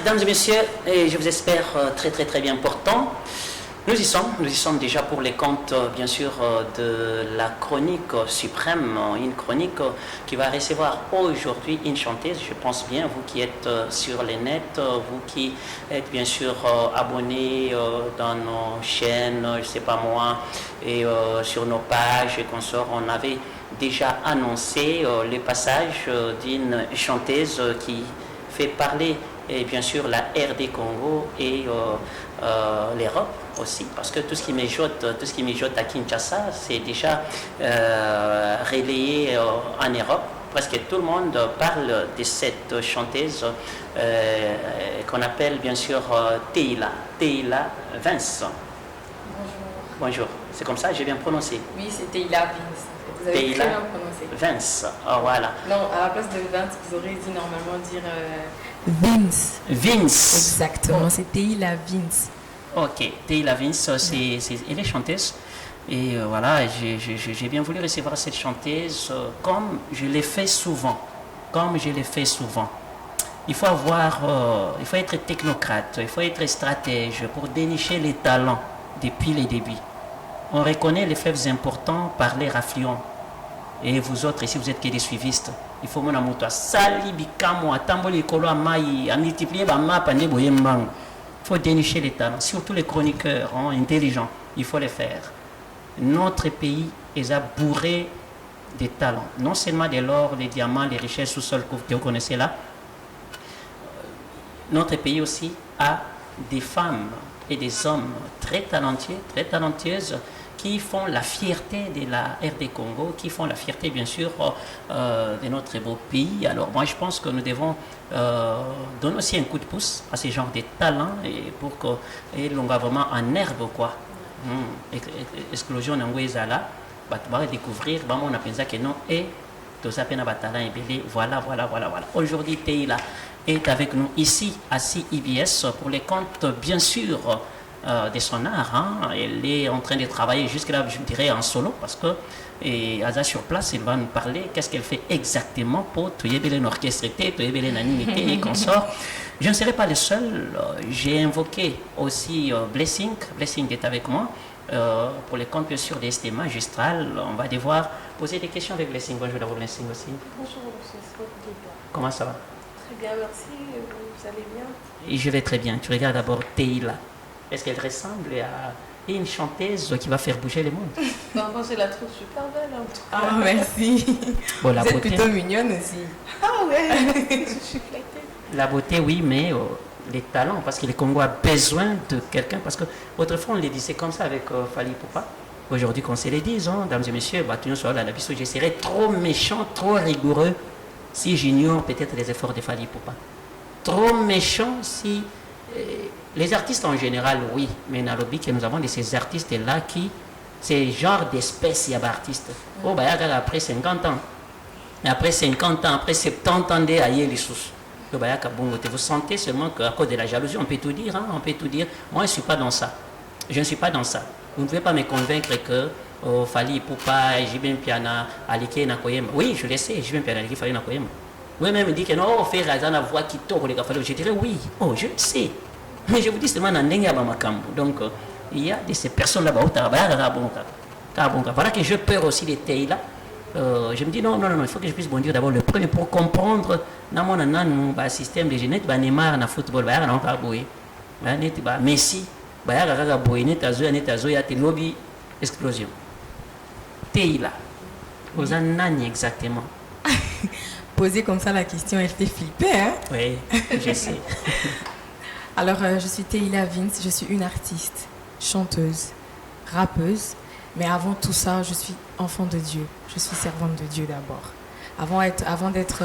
Mesdames et messieurs, et je vous espère très bien portant. Nous y sommes déjà pour les comptes, bien sûr, de la chronique suprême, une chronique qui va recevoir aujourd'hui une chanteuse, je pense bien, vous qui êtes sur les nets, vous qui êtes bien sûr abonnés dans nos chaînes, je ne sais pas moi, et sur nos pages et consorts, on avait déjà annoncé le passage d'une chanteuse qui fait parler, et bien sûr, la RD Congo et l'Europe aussi, parce que tout ce qui mijote à Kinshasa, c'est déjà relayé en Europe. Presque tout le monde parle de cette chanteuse qu'on appelle bien sûr Teila Vince. Bonjour. Bonjour, c'est comme ça que j'ai bien prononcé. Oui, c'est Teila Vince. Vous avez Teila très bien prononcé. Vince, oh, voilà. Non, à la place de Vince, vous aurez dit normalement dire Vince. Vince. Exactement, c'est Teila Vince. Ok, Teila Vince, elle est chanteuse. Et voilà, j'ai bien voulu recevoir cette chanteuse comme je l'ai fait souvent. Il faut il faut être technocrate, il faut être stratège pour dénicher les talents depuis les débuts. On reconnaît les faits importants par les affluents. Et vous autres, ici, vous êtes que des suivistes. Il faut mon amour, toi, sali bikamo, atamboli kolo amai, a multiplier ba map ane boyembang. Il faut dénicher les talents, surtout les chroniqueurs intelligents. Il faut les faire. Notre pays est bourré de talents. Non seulement de l'or, des diamants, les richesses sous-sol que vous connaissez là. Notre pays aussi a des femmes et des hommes très talentueux, très talentueuses, qui font la fierté de la RD Congo, qui font la fierté bien sûr de notre beau pays. Alors moi je pense que nous devons donner aussi un coup de pouce à ces genres de talents et pour que l'on va vraiment en herbe quoi. Explosion n'angouezala, tu vas découvrir, on a pensé que non et tout ça peine à talent et belé. Voilà. Aujourd'hui Teila est avec nous ici à CIBS pour les comptes bien sûr de son art. Elle est en train de travailler jusque-là, je dirais, en solo, parce que Aza sur place, il va nous parler qu'est-ce qu'elle fait exactement pour tuer l'orchestrité, tuer l'animité et consort. Je ne serai pas le seul. J'ai invoqué aussi Blessing. Blessing est avec moi. Pour les comptes, bien sûr, des ST magistrales, on va devoir poser des questions avec Blessing. Bonjour d'abord, Blessing aussi. Bonjour, monsieur. Comment ça va? Très bien, merci. Vous allez bien? Et je vais très bien. Tu regardes d'abord Teila. Est-ce qu'elle ressemble à une chanteuse qui va faire bouger le monde? Moi, je la trouve super belle. En tout cas. Ah, merci. Bon, vous êtes plutôt mignonne aussi. Ah ouais, je suis flattée. La beauté, oui, mais les talents, parce que le Congo a besoin de quelqu'un. Parce que autrefois, on les disait comme ça avec Fally Poupa. Aujourd'hui, qu'on se les dise, mesdames et messieurs, je serais trop méchant, trop rigoureux si j'ignore peut-être les efforts de Fally Poupa. Trop méchant si... les artistes en général, oui, mais dans le que nous avons de ces artistes-là qui, c'est genre d'espèce, il y a des artistes. Oh, bah, après 50 ans, après 50 ans, après 70 ans d'ailleurs les sous. Vous sentez seulement qu'à cause de la jalousie, on peut tout dire, on peut tout dire. Moi, je ne suis pas dans ça. Je ne suis pas dans ça. Vous ne pouvez pas me convaincre que Fally Poupa, Jibin Piana, Alike Nakoyem. Oui, je le sais, Jibin Piana, Alike Fally Nakoyem. Oui, même dit que non, faire la voix qui tourne, je dirais oui. Oh, je le sais. Mais je vous dis seulement donc il y a de ces personnes là-bas. Voilà que je peur aussi des Teila. Je me dis non, il faut que je puisse bondir d'abord le premier pour comprendre dans mon système de génétique, Neymar dans football, Messi, lobby explosion. Teila, aux années exactement. Poser comme ça la question, elle fait flipper, hein? Oui, je sais. Alors, je suis Teila Vince, je suis une artiste, chanteuse, rappeuse, mais avant tout ça, je suis enfant de Dieu. Je suis servante de Dieu d'abord. Avant d'être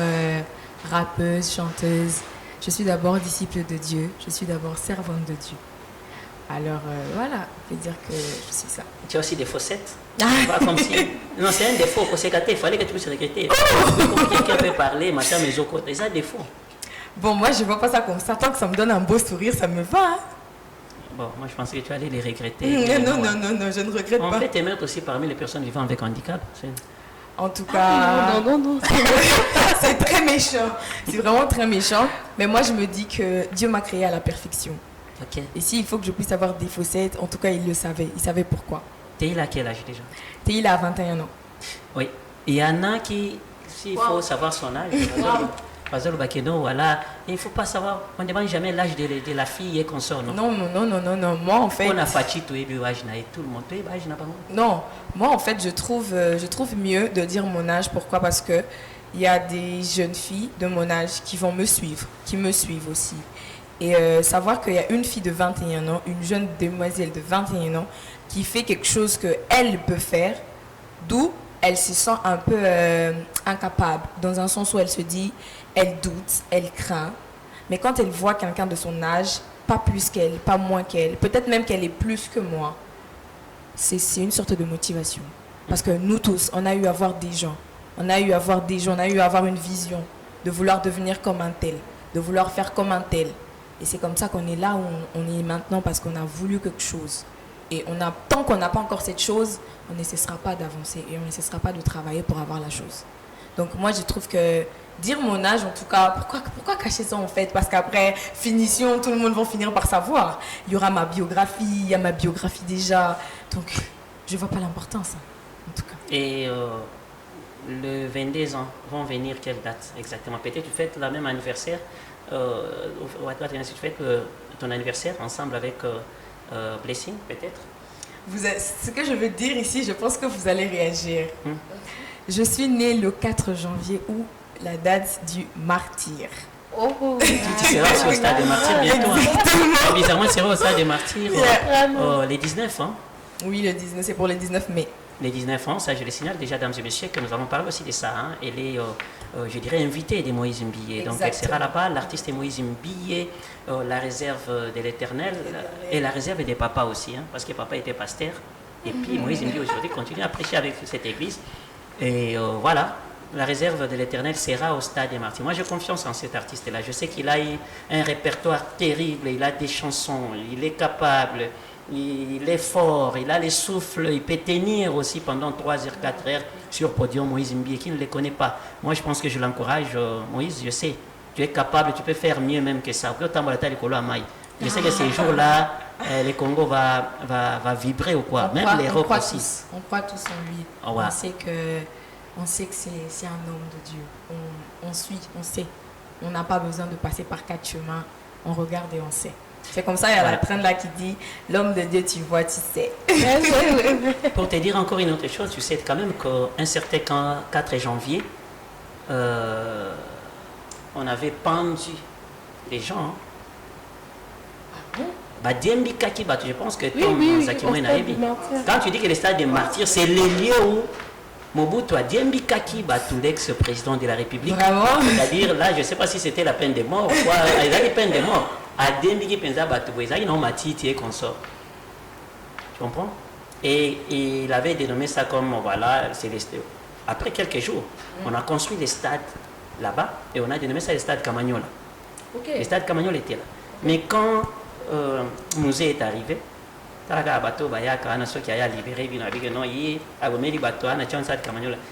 rappeuse, chanteuse, je suis d'abord disciple de Dieu, je suis d'abord servante de Dieu. Alors, voilà, je peux dire que je suis ça. Tu as aussi des faussettes? Pas comme si... Non, c'est un défaut, il fallait que tu puisses regretter. Comme quelqu'un peut parler, matin, mes autres côtés, c'est un défaut. Bon, moi, je ne vois pas ça comme ça. Tant que ça me donne un beau sourire, ça me va. Hein? Bon, moi, je pensais que tu allais les regretter. Non, je ne regrette pas. On peut te mettre aussi parmi les personnes vivant avec handicap. En tout cas, Non. c'est très méchant. C'est vraiment très méchant. Mais moi, je me dis que Dieu m'a créé à la perfection. Ok. Et s'il faut que je puisse avoir des faussettes, en tout cas, il le savait. Il savait pourquoi. T'es là à quel âge déjà? Il a 21 ans. Oui. Il y en a qui, s'il faut savoir son âge, voilà, il ne faut pas savoir, on ne demande jamais l'âge de la fille et qu'on sort, non? Non. Moi, en fait... On a fait tout et tout le monde. Non, moi, en fait, je trouve mieux de dire mon âge. Pourquoi? Parce que il y a des jeunes filles de mon âge qui vont me suivre, qui me suivent aussi. Et savoir qu'il y a une fille de 21 ans, une jeune demoiselle de 21 ans, qui fait quelque chose qu'elle peut faire, d'où elle se sent un peu incapable, dans un sens où elle se dit, elle doute, elle craint. Mais quand elle voit quelqu'un de son âge, pas plus qu'elle, pas moins qu'elle, peut-être même qu'elle est plus que moi, c'est une sorte de motivation. Parce que nous tous, on a eu à voir des gens, on a eu à avoir une vision de vouloir devenir comme un tel, de vouloir faire comme un tel. Et c'est comme ça qu'on est là où on est maintenant, parce qu'on a voulu quelque chose. Et tant qu'on n'a pas encore cette chose, on ne cessera pas d'avancer et on ne cessera pas de travailler pour avoir la chose. Donc moi, je trouve que dire mon âge, en tout cas, pourquoi cacher ça en fait? Parce qu'après, finition, tout le monde va finir par savoir. Il y aura ma biographie, il y a ma biographie déjà. Donc, je ne vois pas l'importance, en tout cas. Et le 22 ans vont venir quelle date exactement? Peut-être tu fêtes le même anniversaire, tu fêtes ton anniversaire ensemble avec Blessing, peut-être? Ce que je veux dire ici, je pense que vous allez réagir. Je suis née le 4 janvier, ou la date du martyr. Tu seras sur le stade des martyrs bientôt. Hein? Bizarrement, tu seras au stade des martyrs les 19 ans. Oui, le 19, c'est pour le 19 mai. Les 19 ans, ça je le signale déjà, dames et messieurs, que nous allons parler aussi de ça. Hein. Elle est, je dirais, invitée de Moïse Mbilé. Donc elle sera là-bas, l'artiste est Moïse Mbilé, la réserve de l'Éternel et la réserve des papas aussi, hein, parce que papa était pasteur. Et puis Moïse Mbilé aujourd'hui continue à prêcher avec cette église. Et voilà, la réserve de l'Éternel sera au stade des martyrs. Moi j'ai confiance en cet artiste-là. Je sais qu'il a un répertoire terrible, il a des chansons, il est capable. Il est fort, il a les souffles, il peut tenir aussi pendant 3 heures, 4 heures sur podium. Moïse Mbilé, qui ne le connaît pas. Moi, je pense que je l'encourage. Moïse, je sais, tu es capable, tu peux faire mieux même que ça. Je sais que ces jours-là, le Congo va vibrer ou quoi. Même l'Europe aussi. On croit tous en lui. Oh, ouais. On sait que c'est un homme de Dieu. On suit, on sait. On n'a pas besoin de passer par 4 chemins. On regarde et on sait. C'est comme ça, il y a la traîne là qui dit l'homme de Dieu, tu vois, tu sais. Pour te dire encore une autre chose, tu sais quand même qu'un certain 4 janvier, on avait pendu les gens. Je pense que Tom Zakimo est arrivé. Quand tu dis que le stade des martyrs, c'est le lieu où Mobutu a Diembi Kaki, l'ex-président de la République. Vraiment? C'est-à-dire, là, je ne sais pas si c'était la peine de mort ou quoi. Il a des peines de mort. A Diembi Penza Batoué, ils ont matiti et consort. Tu comprends? Et il avait dénommé ça comme, voilà, après quelques jours, on a construit les stades là-bas et on a dénommé ça le stade Camagnola. Okay. Le stade Camagnola était là. Mais quand Mouzé est arrivé,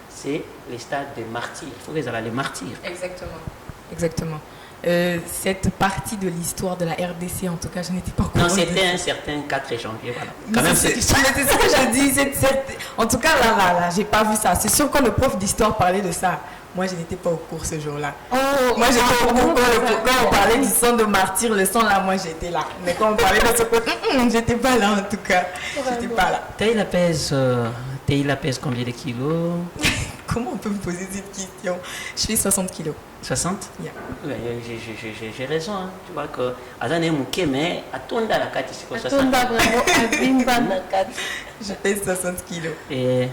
c'est les stades des martyrs. Il faut qu'ils aient les martyrs. Exactement. Cette partie de l'histoire de la RDC, en tout cas, je n'étais pas au courant. Non, c'était un certain 4 janvier, voilà. Quand même, c'est ce que je dis. En tout cas, là, j'ai pas vu ça. C'est sûr que le prof d'histoire parlait de ça. Moi, je n'étais pas au cours ce jour-là. Moi, j'étais au cours quand on parlait du sang de martyr, le sang là, moi, j'étais là. Mais quand on parlait de ce côté, j'étais pas là, en tout cas. J'étais pas là. Taïla pèse combien de kilos? Comment on peut me poser cette question? Je fais 60 kilos. 60? Yeah. Ouais, j'ai raison. Hein. Tu vois que Azane Mouké, mais Atonda la 4 ici, 60. Je pèse 60 kilos. Et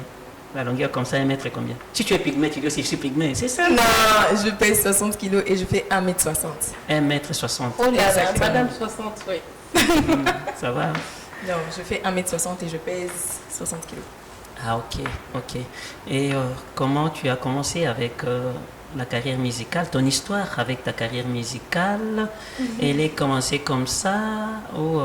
la longueur comme ça, 1 mètre combien? Si tu es pygmée, tu dis aussi je suis pygmée, c'est ça? Non, je pèse 60 kilos et je fais 1m60. 1m60. Oh là là, Exactement. Madame 60, oui. Ça va? Non, je fais 1m60 et je pèse 60 kilos. Ah, ok. Et comment tu as commencé avec la carrière musicale, ton histoire avec ta carrière musicale? Elle est commencée comme ça ou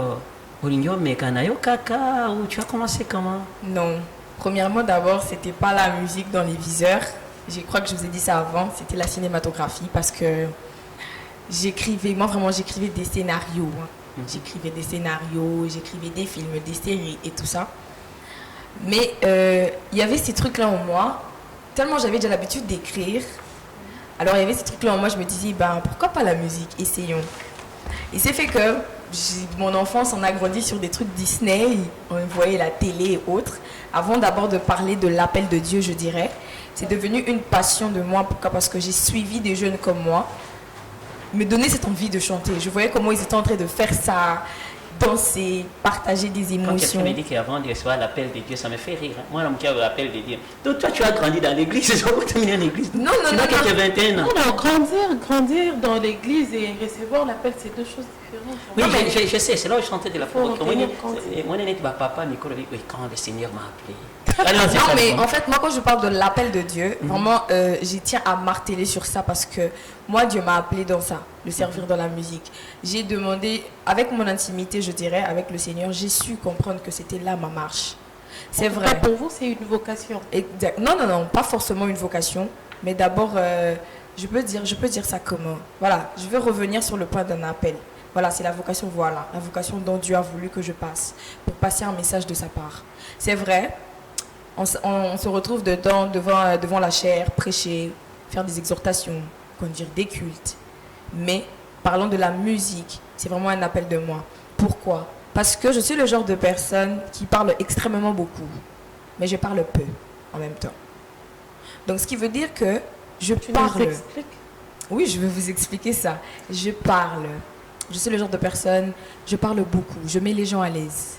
tu as commencé comment? Non, Premièrement, d'abord, c'était pas la musique dans les viseurs. Je crois que je vous ai dit ça avant, c'était la cinématographie parce que j'écrivais des scénarios. Hein. J'écrivais des scénarios, j'écrivais des films, des séries et tout ça. Mais il y avait ces trucs-là en moi, tellement j'avais déjà l'habitude d'écrire. Alors il y avait ces trucs-là en moi, je me disais, ben, pourquoi pas la musique, essayons. Et c'est fait que mon enfance en a grandi sur des trucs Disney, on voyait la télé et autres. Avant d'abord de parler de l'appel de Dieu, je dirais, c'est devenu une passion de moi. Pourquoi? Parce que j'ai suivi des jeunes comme moi me donner cette envie de chanter. Je voyais comment ils étaient en train de faire ça, danser, partager des Quand émotions. quelqu'un me dit qu'avant de recevoir l'appel de Dieu, ça me fait rire. Hein. Moi, l'homme qui a l'appel de Dieu. Donc, toi, tu as grandi dans l'église, c'est ça, tu as en église. Non, non, Sinon, non, que tu as 21 ans. Non, grandir dans l'église et recevoir l'appel, c'est deux choses différentes. Oui, Non, mais- je sais, c'est là où je chantais de la Faut pauvreté. retenir compte. Moi, je papa, Nicole, oui, quand le Seigneur m'a appelé. Alors, c'est Non, ça, mais bon. en fait, moi, quand je parle de l'appel de Dieu, vraiment, j'y tiens à marteler sur ça parce que moi, Dieu m'a appelé dans ça, le servir dans la musique. J'ai demandé, avec mon intimité, je dirais, avec le Seigneur, j'ai su comprendre que c'était là ma marche. C'est En tout vrai. cas, pour vous, c'est une vocation. Exact. Non, non, non, pas forcément une vocation, mais d'abord, je peux dire ça comment. Voilà, je veux revenir sur le point d'un appel. Voilà, c'est la vocation, voilà, la vocation dont Dieu a voulu que je passe, pour passer un message de sa part. C'est vrai, on se retrouve devant la chair, prêcher, faire des exhortations, conduire des cultes. Mais parlons de la musique, c'est vraiment un appel de moi. Pourquoi? Parce que je suis le genre de personne qui parle extrêmement beaucoup, mais je parle peu en même temps. Donc ce qui veut dire que je Tu nous parle. expliques? Oui, je vais vous expliquer ça. Je parle. Je suis le genre de personne, je parle beaucoup, je mets les gens à l'aise.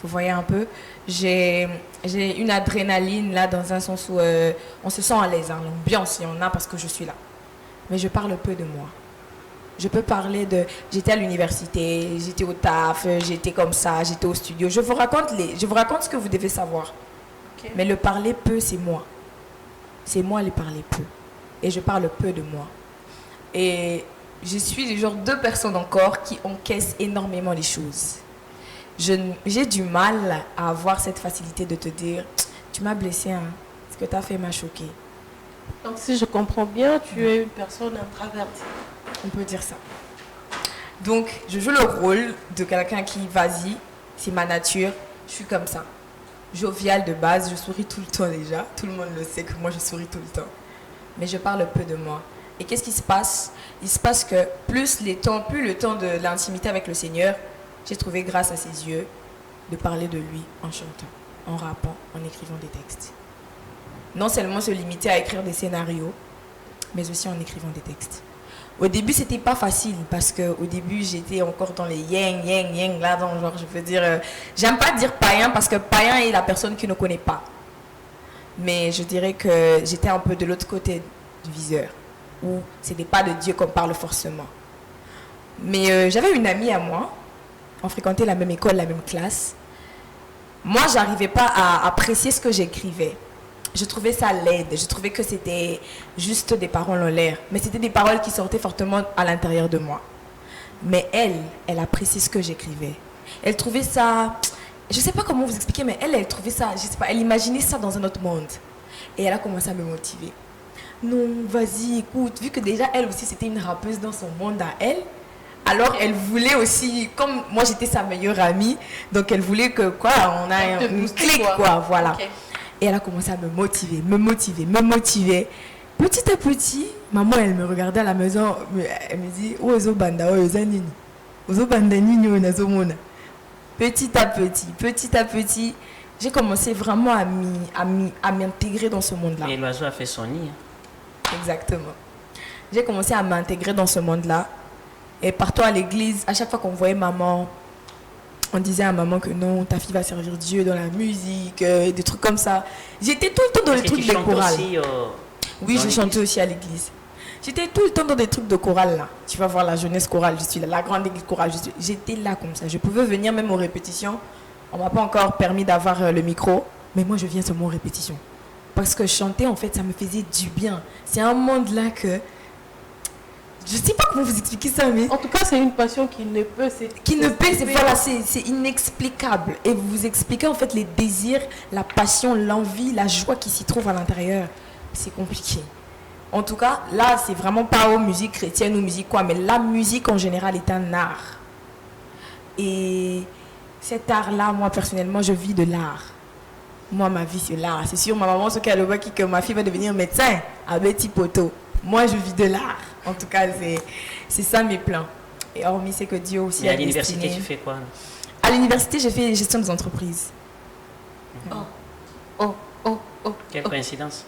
Vous voyez un peu, j'ai une adrénaline là dans un sens où on se sent à l'aise. Hein. L'ambiance, il y en a parce que je suis là. Mais je parle peu de moi. Je peux parler de... J'étais à l'université, j'étais au taf, j'étais comme ça, j'étais au studio. Je vous raconte ce que vous devez savoir. Ok. Mais le parler peu, c'est moi. C'est moi le parler peu. Et je parle peu de moi. Et je suis le genre de personne encore qui encaisse énormément les choses. J'ai du mal à avoir cette facilité de te dire, tu m'as blessé, hein. Ce que tu as fait m'a choqué. Donc, si je comprends bien, tu es une personne introvertie. On peut dire ça. Donc, je joue le rôle de quelqu'un qui, vas-y, c'est ma nature, je suis comme ça. Joviale de base, je souris tout le temps déjà. Tout le monde le sait que moi, je souris tout le temps. Mais je parle peu de moi. Et qu'est-ce qui se passe? Il se passe que plus le temps de l'intimité avec le Seigneur, j'ai trouvé grâce à ses yeux de parler de lui en chantant, en rappant, en écrivant des textes. Non seulement se limiter à écrire des scénarios, mais aussi en écrivant des textes. Au début, c'était pas facile parce qu'au début, j'étais encore dans les yang, là, dans genre, je veux dire, j'aime pas dire païen parce que païen est la personne qui ne connaît pas. Mais je dirais que j'étais un peu de l'autre côté du viseur, où c'était pas de Dieu qu'on parle forcément. Mais j'avais une amie à moi, on fréquentait la même école, la même classe. Moi, j'arrivais pas à apprécier ce que j'écrivais. Je trouvais ça laide. Je trouvais que c'était juste des paroles en l'air. Mais c'était des paroles qui sortaient fortement à l'intérieur de moi. Mais elle appréciait ce que j'écrivais. Elle trouvait ça... Je ne sais pas comment vous expliquer, mais elle trouvait ça... Je sais pas, elle imaginait ça dans un autre monde. Et elle a commencé à me motiver. Non, vas-y, écoute. Vu que déjà, elle aussi, c'était une rappeuse dans son monde à elle. Alors, elle voulait aussi... Comme moi, j'étais sa meilleure amie. Donc, elle voulait que, quoi, on a Te une booster, clique, quoi. Voilà. Ok. Et elle a commencé à me motiver. Petit à petit, maman, elle me regardait à la maison, elle me dit, Ozo banda, ozo nini. Ozo banda nini, ozo mona. Petit à petit, j'ai commencé vraiment à m'intégrer dans ce monde-là. Et l'oiseau a fait son nid. Hein. Exactement. J'ai commencé à m'intégrer dans ce monde-là. Et partout à l'église, à chaque fois qu'on voyait maman, on disait à maman que non, ta fille va servir Dieu dans la musique, des trucs comme ça. J'étais tout le temps dans les Est-ce que trucs tu de chantes chorale. aussi, Oui, dans j'ai chanté aussi à l'église. J'étais tout le temps dans des trucs de chorale là. Tu vas voir la jeunesse chorale, je suis là. La grande église chorale, j'étais là comme ça. Je pouvais venir même aux répétitions. On m'a pas encore permis d'avoir le micro, mais moi je viens seulement aux répétitions. Parce que chanter, en fait, ça me faisait du bien. C'est un monde là que Je sais pas comment vous expliquer ça, mais En tout cas, c'est une passion qui ne peut c'est inexplicable. Et vous vous expliquez en fait les désirs, la passion, l'envie, la joie qui s'y trouve à l'intérieur. C'est compliqué. En tout cas, là, c'est vraiment pas aux musique chrétienne ou musique quoi, mais la musique en général est un art. Et cet art-là, moi personnellement, je vis de l'art. Moi, ma vie, c'est l'art. C'est sûr, ma maman, ce qu'elle voit, que ma fille va devenir médecin à Betty Poto. Moi, je vis de l'art. En tout cas, c'est ça mes plans. Et hormis, c'est que Dieu aussi Mais a à l'université, destiné. tu fais quoi? À l'université, j'ai fait gestion des entreprises. Quelle coïncidence.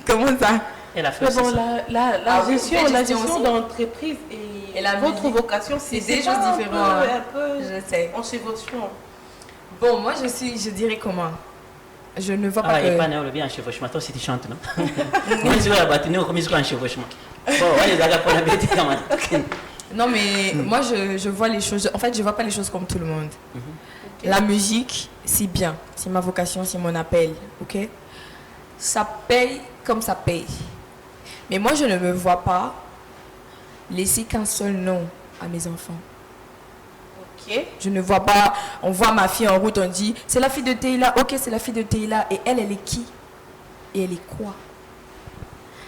Comment ça? Elle a fait Mais aussi bon, ça. la oui, gestion, vous faites la gestion gestion aussi. d'entreprise Et et la votre musique, vocation, c'est c'est deux déjà choses différentes. un peu Je sais. en chevauchement. Bon, moi, je dirais comment? Je ne vois pas Ah, il que... n'est pas né au bien en chevauchement. Toi aussi, tu chantes, non? Moi, je vais abattre, nous, comme en chevauchement. Bon, allez, d'accord, pour la bête, quand même. Non, mais moi, je vois les choses... En fait, je vois pas les choses comme tout le monde. La musique, c'est bien. C'est ma vocation, c'est mon appel. OK? Ça paye comme ça paye. Mais moi, je ne me vois pas laisser qu'un seul nom à mes enfants. Ok. Je ne vois pas... On voit ma fille en route, on dit, c'est la fille de Teila. OK, c'est la fille de Teila. Et elle est qui? Et elle est quoi?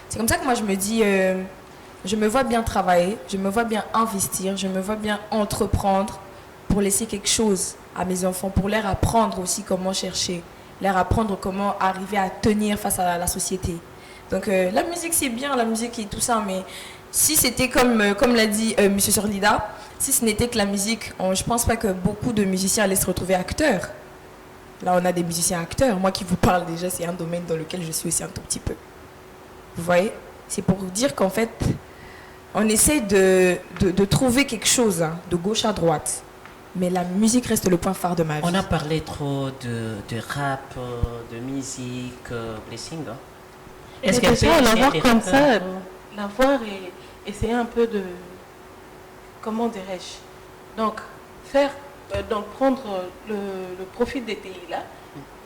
C'est comme ça que moi, je me dis... je me vois bien travailler, je me vois bien investir, je me vois bien entreprendre pour laisser quelque chose à mes enfants, pour leur apprendre aussi comment chercher, leur apprendre comment arriver à tenir face à la société. Donc la musique c'est bien, la musique et tout ça, mais si c'était comme l'a dit M. Sorlida, si ce n'était que la musique, je pense pas que beaucoup de musiciens allaient se retrouver acteurs. Là on a des musiciens acteurs, moi qui vous parle déjà, c'est un domaine dans lequel je suis aussi un tout petit peu. Vous voyez? C'est pour vous dire qu'en fait, on essaie de trouver quelque chose hein, de gauche à droite. Mais la musique reste le point phare de ma vie. On a parlé trop de rap, de musique, blessing. Hein. Est-ce qu'elle déjà, peut la aider voir les comme rappeurs, ça, hein? la voir et essayer un peu de... Comment dirais-je? Donc, donc prendre le profil des pays là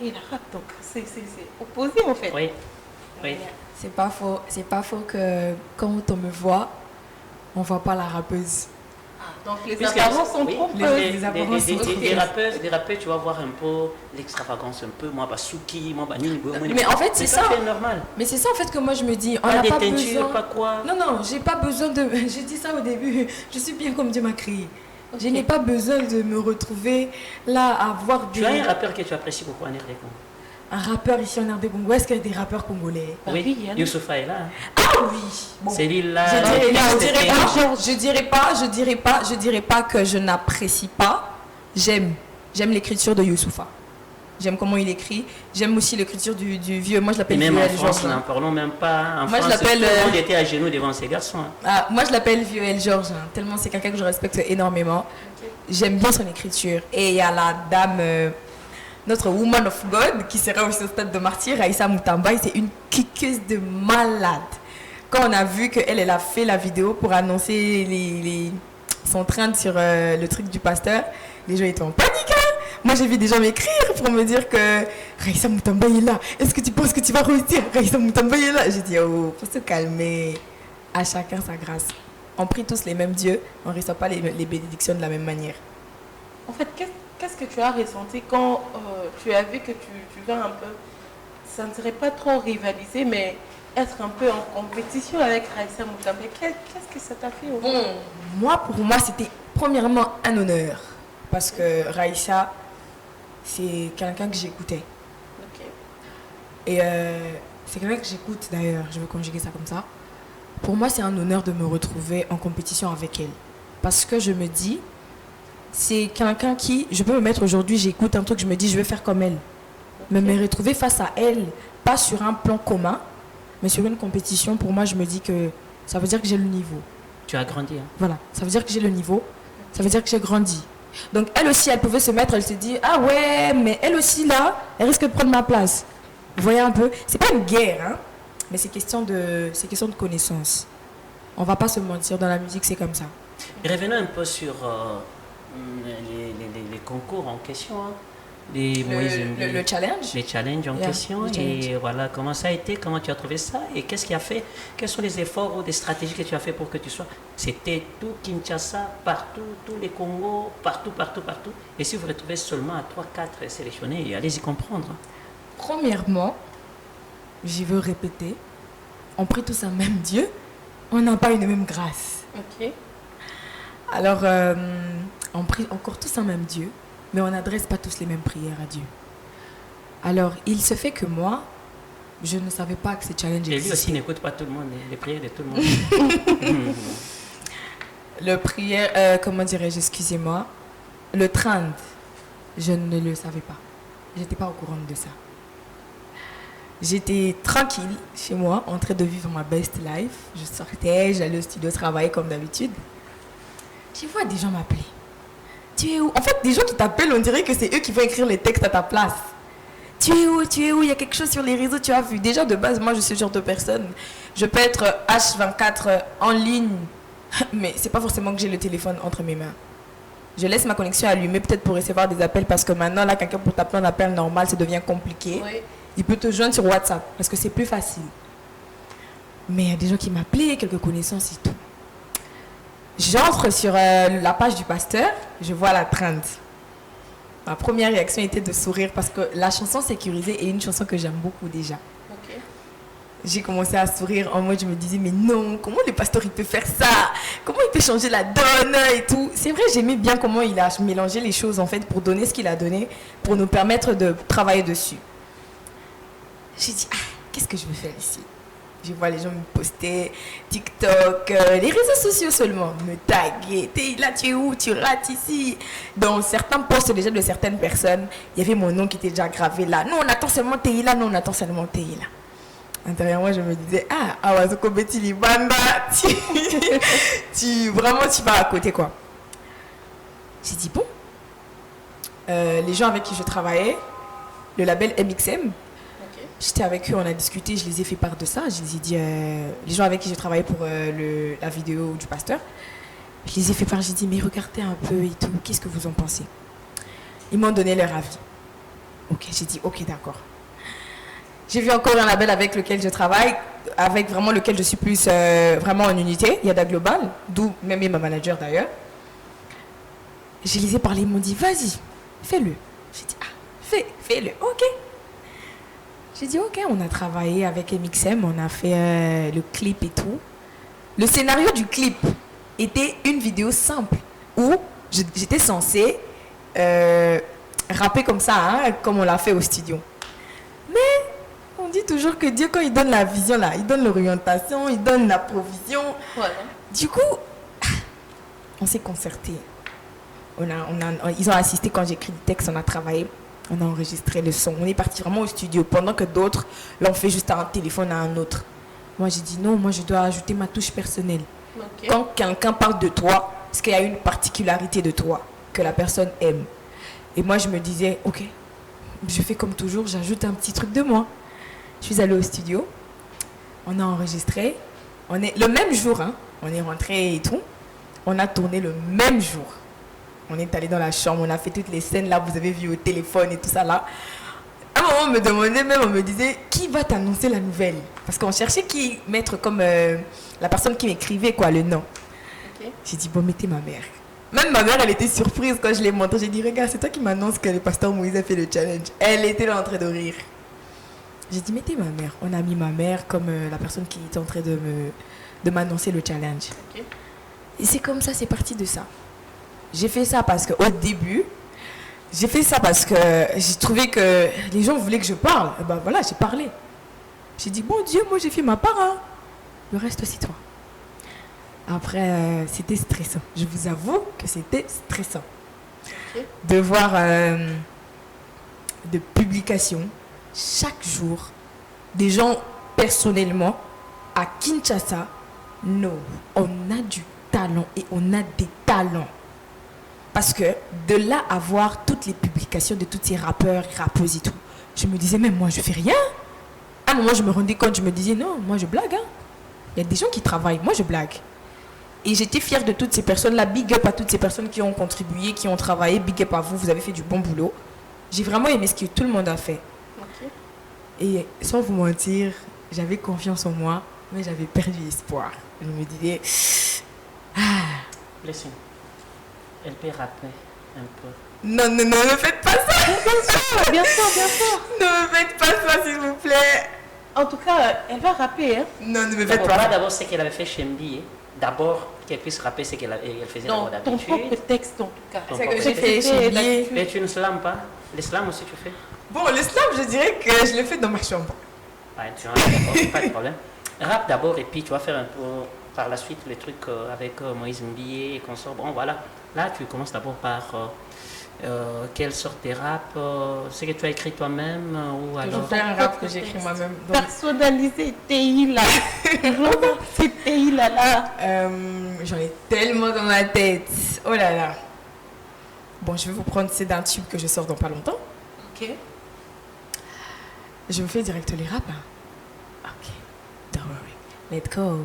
et la rap. Donc, c'est opposé en fait. Oui, oui. C'est pas faux que quand on me voit, on voit pas la rappeuse. Donc, les Puisque- apparences sont oui, trop les apparences sont des rappeurs, tu vas voir un peu l'extravagance, un peu, moi, Basuki, moi, Nini, Mais en fait, c'est ça. C'est normal. Mais c'est ça en fait que moi je me dis, on Pas n'a des pas teintures, besoin. pas quoi. Non, j'ai pas besoin de. J'ai dit ça au début. Je suis bien comme Dieu m'a créé. Je n'ai pas besoin de me retrouver là à voir des. Tu as un rappeur que tu apprécies beaucoup en RDC. Un rappeur ici en RD Congo. Est-ce qu'il y a des rappeurs congolais? Oui, Oui, Yann. Youssoufa est là. Hein. Ah oui. Bon. C'est lui là. Je dirais pas que je n'apprécie pas. J'aime l'écriture de Youssoufa. J'aime comment il écrit. J'aime aussi l'écriture du vieux. Moi je Et l'appelle même en Vieux France, Georges. n'en parlons même pas. En Moi, je France, l'appelle, tout le monde était à genoux devant ces garçons. Hein. Ah, moi je l'appelle Vieux El Georges. Tellement c'est quelqu'un que je respecte énormément. J'aime bien son écriture. Et il y a la dame, notre Woman of God, qui sera aussi au stade de martyr, Aïssa Moutambaye. C'est une kickeuse de malade. Quand on a vu qu'elle a fait la vidéo pour annoncer son train sur le truc du pasteur, les gens étaient en panique. Hein. Moi, j'ai vu des gens m'écrire pour me dire que Raïssa Moutambaye est là. Est-ce que tu penses que tu vas réussir? Raïssa Moutambaye est là. J'ai dit, oh, faut se calmer. À chacun sa grâce. On prie tous les mêmes dieux, on ne reçoit pas les bénédictions de la même manière. En fait, qu'est-ce que tu as ressenti quand tu as vu que tu vas un peu, ça ne serait pas trop rivaliser, mais être un peu en compétition avec Raïssa Moutambaye? Qu'est-ce que ça t'a fait au fond? Bon, pour moi, c'était premièrement un honneur. Parce que Raïssa, c'est quelqu'un que j'écoutais. Ok. Et c'est quelqu'un que j'écoute d'ailleurs, je veux conjuguer ça comme ça. Pour moi, c'est un honneur de me retrouver en compétition avec elle. Parce que je me dis, c'est quelqu'un qui, je peux me mettre aujourd'hui, j'écoute un truc, je me dis, je vais faire comme elle. Mais me retrouver face à elle, pas sur un plan commun, mais sur une compétition, pour moi, je me dis que ça veut dire que j'ai le niveau. Tu as grandi. Hein. Voilà, ça veut dire que j'ai le niveau, ça veut dire que j'ai grandi. Donc elle aussi, elle pouvait se mettre, elle se dit, ah ouais, mais elle aussi là, elle risque de prendre ma place. Vous voyez un peu, c'est pas une guerre, hein, mais c'est question de connaissance. On va pas se mentir, dans la musique c'est comme ça. Revenons un peu sur les concours en question. Hein. Le challenge. Les challenges en question. Le challenge. Et voilà, comment ça a été, comment tu as trouvé ça et qu'est-ce qui a fait, quels sont les efforts ou des stratégies que tu as fait pour que tu sois. C'était tout Kinshasa, partout, tous les Congos, partout. Et si vous vous retrouvez seulement à 3-4 sélectionnés, allez-y comprendre. Premièrement, je veux répéter, on prie tous un même Dieu, on n'a pas une même grâce. Ok. Alors, on prie encore tous un même Dieu, mais on n'adresse pas tous les mêmes prières à Dieu. Alors, il se fait que moi, je ne savais pas que ces challenges Et lui aussi existaient. n'écoute pas tout le monde, les prières de tout le monde. Le prière, comment dirais-je, excusez-moi, le trend, je ne le savais pas. Je n'étais pas au courant de ça. J'étais tranquille chez moi, en train de vivre ma best life. Je sortais, j'allais au studio travailler comme d'habitude. Je vois des gens m'appeler. Tu es où? En fait, des gens qui t'appellent, on dirait que c'est eux qui vont écrire les textes à ta place. Tu es où? Tu es où? Il y a quelque chose sur les réseaux, tu as vu. Déjà, de base, moi, je suis ce genre de personne. Je peux être H24 en ligne, mais c'est pas forcément que j'ai le téléphone entre mes mains. Je laisse ma connexion allumée, peut-être pour recevoir des appels, parce que maintenant, là, quelqu'un pour t'appeler un appel normal, ça devient compliqué. Oui. Il peut te joindre sur WhatsApp, parce que c'est plus facile. Mais il y a des gens qui m'appelaient, quelques connaissances et tout. J'entre sur la page du pasteur, je vois la trend. Ma première réaction était de sourire, parce que la chanson sécurisée est une chanson que j'aime beaucoup déjà. Ok. J'ai commencé à sourire en mode, je me disais, mais non, comment le pasteur il peut faire ça? Comment il peut changer la donne et tout? C'est vrai, j'aimais bien comment il a mélangé les choses en fait pour donner ce qu'il a donné, pour nous permettre de travailler dessus. J'ai dit, qu'est-ce que je vais faire ici? Je vois les gens me poster, TikTok, les réseaux sociaux seulement, me taguer. T'es là, tu es où? Tu rates ici. Dans certains posts déjà de certaines personnes, il y avait mon nom qui était déjà gravé là. Non, on attend seulement Teila, non, on attend seulement Teila. Intérieurement, je me disais, Awazoko Betty Libanda, vraiment, tu vas à côté, quoi. J'ai dit, bon, les gens avec qui je travaillais, le label MXM, j'étais avec eux, on a discuté, je les ai fait part de ça. Je les ai dit, les gens avec qui j'ai travaillé pour la vidéo du pasteur, je les ai fait part, j'ai dit, mais regardez un peu et tout, qu'est-ce que vous en pensez? Ils m'ont donné leur avis. Ok, j'ai dit, ok, d'accord. J'ai vu encore un label avec lequel je travaille, avec vraiment lequel je suis plus vraiment en unité, Yada Global, d'où même ma manager d'ailleurs. Je les ai parlé, ils m'ont dit, vas-y, fais-le. J'ai dit, fais-le, ok. J'ai dit, ok, on a travaillé avec MXM, on a fait le clip et tout. Le scénario du clip était une vidéo simple où j'étais censée rapper comme ça, hein, comme on l'a fait au studio. Mais on dit toujours que Dieu, quand il donne la vision, là, il donne l'orientation, il donne la provision. Voilà. Du coup, on s'est concerté. Ils ont assisté quand j'ai écrit le texte, on a travaillé. On a enregistré le son. On est parti vraiment au studio pendant que d'autres l'ont fait juste à un téléphone à un autre. Moi, j'ai dit non, moi, je dois ajouter ma touche personnelle. Ok. Quand quelqu'un parle de toi, est-ce qu'il y a une particularité de toi que la personne aime? Et moi, je me disais, ok, je fais comme toujours, j'ajoute un petit truc de moi. Je suis allée au studio. On a enregistré. Le même jour, hein, on est rentré et tout. On a tourné le même jour. On est allé dans la chambre, on a fait toutes les scènes là, vous avez vu au téléphone et tout ça là. À un moment, on me demandait même, on me disait, qui va t'annoncer la nouvelle? Parce qu'on cherchait qui mettre comme la personne qui m'écrivait, quoi, le nom. Ok. J'ai dit, bon, mettez ma mère. Même ma mère, elle était surprise quand je l'ai montré. J'ai dit, regarde, c'est toi qui m'annonce que le pasteur Moïse a fait le challenge. Elle était là en train de rire. J'ai dit, mettez ma mère. On a mis ma mère comme la personne qui était en train de m'annoncer le challenge. Ok. Et c'est comme ça, c'est parti de ça. J'ai fait ça parce qu'au début, j'ai trouvé que les gens voulaient que je parle. Et ben voilà, j'ai parlé. J'ai dit, bon Dieu, moi j'ai fait ma part. Hein. Le reste, c'est toi. Après, c'était stressant. Je vous avoue que c'était stressant. Ok. De voir de publications chaque jour, des gens personnellement à Kinshasa. Non, on a du talent et on a des talents. Parce que de là à voir toutes les publications de tous ces rappeurs, rappeuses et tout, je me disais, même moi, je fais rien. À un moment, je me rendais compte, je me disais, non, moi, je blague. Hein. Il y a des gens qui travaillent, moi, je blague. Et j'étais fière de toutes ces personnes-là. Big up à toutes ces personnes qui ont contribué, qui ont travaillé. Big up à vous, vous avez fait du bon boulot. J'ai vraiment aimé ce que tout le monde a fait. Ok. Et sans vous mentir, j'avais confiance en moi, mais j'avais perdu espoir. Je me disais, Blessing. Elle peut rapper un peu. non, non, non, ne faites pas ça. Bien sûr, bien sûr. Ne me faites pas ça, s'il vous plaît. En tout cas, elle va rapper, hein. Non, ne me faites D'abord, pas pas ça. d'abord ce qu'elle avait fait chez MB. D'abord, qu'elle puisse rapper ce qu'elle faisait Dans d'abord ton propre d'habitude. texte, en tout cas. Ton C'est que propre j'ai fait texte. chez d'habitude. Billy. Mais tu ne slams pas. Les slams aussi, tu fais. Bon, l'islam, je dirais que je l'ai fait dans ma chambre. Ouais, tu vois, pas de problème. Rap d'abord et puis tu vas faire un peu par la suite les trucs avec Moïse Mbié et consorts. Bon, voilà. Là, tu commences d'abord par quelle sorte de rap c'est que tu as écrit toi-même ou Je alors. fais un rap que j'écris moi-même. Donc, Personnalisé, TI là. Vraiment, c'est TI là. j'en ai tellement dans ma tête. Oh là là. Bon, je vais vous prendre, c'est d'un tube que je sors dans pas longtemps. Ok. Je vous fais direct les rap. Hein. Ok. Don't worry. Let's go.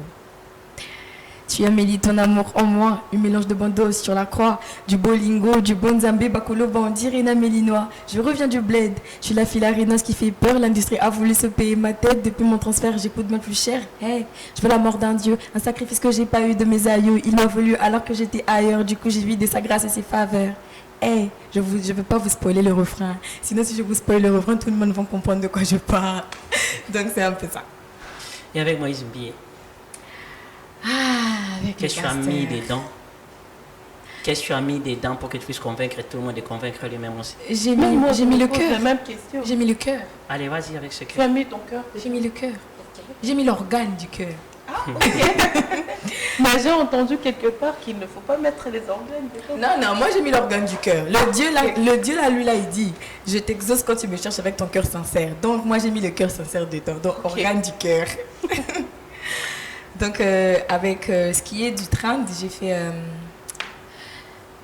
Tu as mêlé ton amour en moi, un mélange de bandos sur la croix, du bolingo, du bonzambé, bakolo, bandit, Rina Mélinois. Je reviens du bled, je suis la fille arénas qui fait peur, l'industrie a voulu se payer ma tête, depuis mon transfert j'écoute mal plus cher. Hey, je veux la mort d'un dieu, un sacrifice que j'ai pas eu de mes aïeux, il m'a voulu alors que j'étais ailleurs, du coup j'ai vu de sa grâce et ses faveurs. Hey, je ne veux pas vous spoiler le refrain, sinon si je vous spoil le refrain, tout le monde va comprendre de quoi je parle. Donc c'est un peu ça. Et avec Moïse Mbié, Avec qu'est-ce que tu as mis dedans? Qu'est-ce que tu as mis dedans pour que tu puisses convaincre tout le monde et convaincre lui-même aussi? J'ai Même moi, mis je le me pose la cœur. même question. J'ai mis le cœur. Allez, vas-y avec ce Tu que. as mis ton cœur. J'ai mis le cœur. J'ai mis l'organe du cœur. Mais j'ai entendu quelque part qu'il ne faut pas mettre les organes dedans. Non, non, moi j'ai mis l'organe du cœur. Le Dieu là, lui là, il dit, je t'exauce quand tu me cherches avec ton cœur sincère. Donc moi j'ai mis le cœur sincère dedans. Donc Ok. organe du cœur. Donc avec ce qui est du trend, j'ai fait...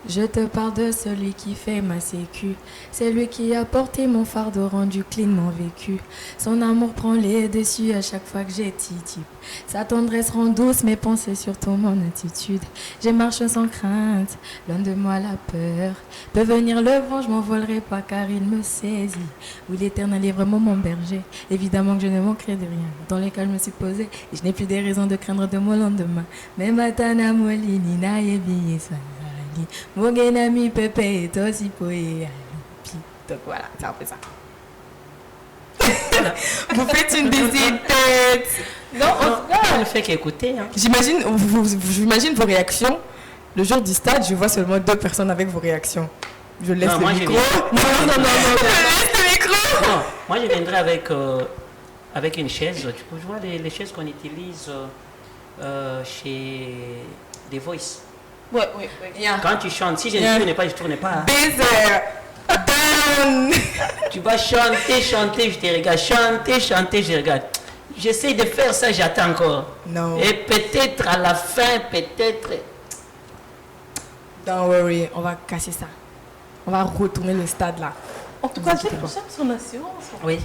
Je te parle de celui qui fait ma sécu. C'est lui qui a porté mon fardeau, rendu cleanement vécu. Son amour prend les dessus à chaque fois que j'ai titube. Sa tendresse rend douce mes pensées, surtout mon attitude. Je marche sans crainte, loin de moi la peur. Peut venir le vent, je m'envolerai pas car il me saisit. Oui, l'éternel est vraiment mon berger. Évidemment que je ne manquerai de rien. Dans les cas, je me suis posée et je n'ai plus des raisons de craindre de mon lendemain. Mais matana molini na yebi sana. Mogenami Pepe est aussi poé. Donc voilà, c'est un peu ça. Vous faites une visite tête. Non, on ne fait qu'écouter. Hein. J'imagine vos réactions. Le jour du stade, je vois seulement 2 personnes avec vos réactions. Je laisse Non, le moi, je micro. vais- Non, je laisse le micro. Non, moi je viendrai avec une chaise. Tu peux voir les chaises qu'on utilise chez The Voice. Ouais. Yeah. Quand tu chantes, si je Yeah. ne tourne pas, je ne tourne pas. Hein. Baiser. Down. Tu vas chanter, je te regarde. Chanter, je regarde. J'essaie de faire ça, j'attends encore. Non. Et peut-être à la fin, peut-être. Don't worry, on va casser ça. On va retourner le stade là. En tout cas, c'est pour ça que son assurance. Oui.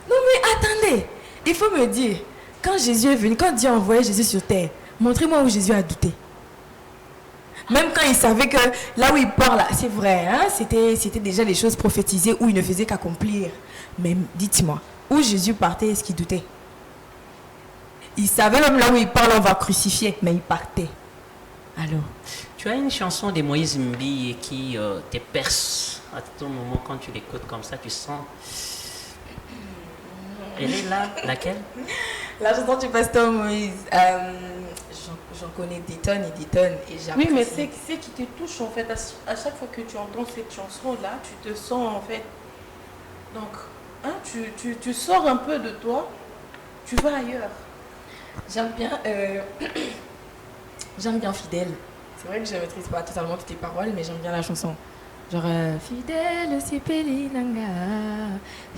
Non mais attendez, il faut me dire, quand Jésus est venu, quand Dieu a envoyé Jésus sur terre, montrez-moi où Jésus a douté. Même quand il savait que là où il part là, c'est vrai, hein, c'était déjà les choses prophétisées où il ne faisait qu'accomplir. Mais dites-moi, où Jésus partait, est-ce qu'il doutait? Il savait même là où il part, on va crucifier, mais il partait. Alors, Tu as une chanson de Moïse Mbi qui te perce à tout moment quand tu l'écoutes comme ça, tu sens. Elle est là, laquelle? la chanson du pasteur Moïse, j'en connais des tonnes et j'apprécie. Oui, mais c'est qui te touche en fait. À chaque fois que tu entends cette chanson-là, tu te sens en fait. Donc, hein, tu sors un peu de toi, tu vas ailleurs. J'aime bien Fidèle. C'est vrai que je ne maîtrise pas totalement toutes les paroles, mais j'aime bien la chanson. Genre Fidèle Sipeli Langa,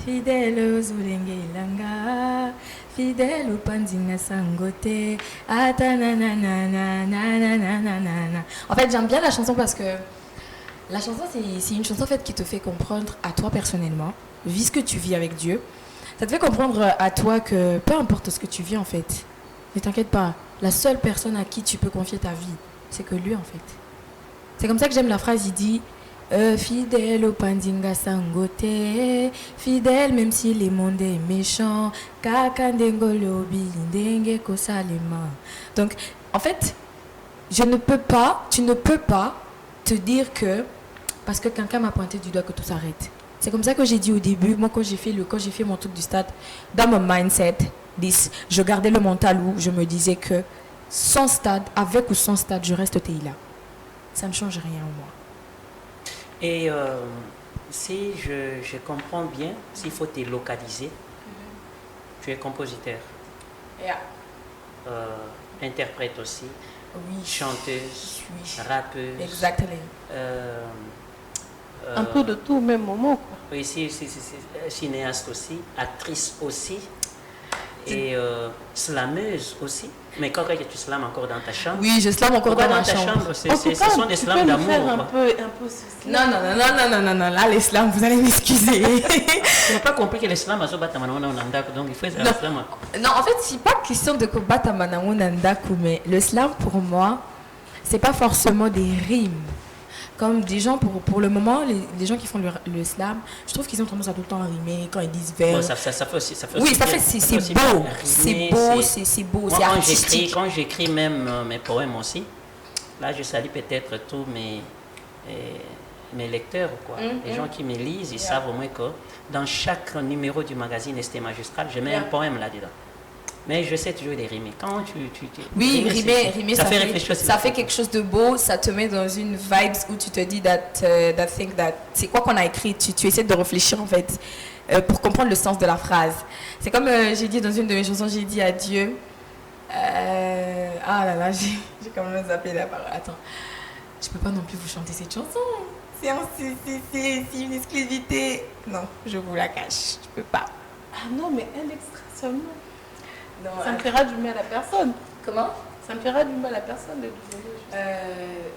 fidèle au Zulenge Langa, fidèle au Pandina Sangote, Atanananananananana. En fait, j'aime bien la chanson parce que la chanson, c'est une chanson en fait, qui te fait comprendre à toi personnellement, vis ce que tu vis avec Dieu. Ça te fait comprendre à toi que peu importe ce que tu vis en fait, ne t'inquiète pas, la seule personne à qui tu peux confier ta vie, c'est que lui en fait. C'est comme ça que j'aime la phrase, il dit Fidèle au Pandinga Sangote, fidèle même si le monde est méchant. Donc, en fait, tu ne peux pas te dire que parce que quelqu'un m'a pointé du doigt que tout s'arrête. C'est comme ça que j'ai dit au début, moi quand j'ai fait mon truc du stade, dans mon mindset, je gardais le mental où je me disais que sans stade, avec ou sans stade, je reste TILA. Ça ne change rien en moi. Et si je comprends bien, s'il faut te localiser, tu es compositeur, Yeah. Interprète aussi, Oui. chanteuse, Oui. rappeuse. Exactement. Un peu de tout au même moment, quoi. Oui, c'est cinéaste aussi, actrice aussi, et slameuse aussi. Mais quand tu slames encore dans ta chambre. Oui, je slame encore Pourquoi dans ma chambre. ce sont des slams d'amour. d'amour. Un peu ce slam. Non, là les slams, vous allez m'excuser. Tu n'as pas compris que les slams sont battus donc il faut être un slam. Non, en fait, c'est pas question de combattre Manandaku, mais le slam pour moi, c'est pas forcément des rimes. Comme des gens, pour le moment, les gens qui font le slam, je trouve qu'ils ont tendance à tout le temps rimer quand ils disent vers. Bon, ça fait aussi. Oui, ça fait, c'est beau. C'est beau, moi, c'est artistique. Quand j'écris même mes poèmes aussi, là, je salue peut-être tous mes lecteurs, quoi. Les gens qui me lisent, ils savent au moins que dans chaque numéro du magazine ST Magistral, je mets un poème là-dedans. Mais je sais toujours les rimer. Quand oui, rimer, ça fait réfléchir. Ça fait quelque chose de beau, ça te met dans une vibe où tu te dis c'est quoi qu'on a écrit, tu essaies de réfléchir en fait pour comprendre le sens de la phrase. C'est comme j'ai dit dans une de mes chansons, j'ai dit à Dieu, ah là là, j'ai quand même zappé la parole. Attends, je peux pas non plus vous chanter cette chanson. C'est une exclusivité. Non, je vous la cache, je peux pas. Ah non, mais un extrait seulement. Non, ça me fera du mal à personne. Comment? Ça me fera du mal à personne de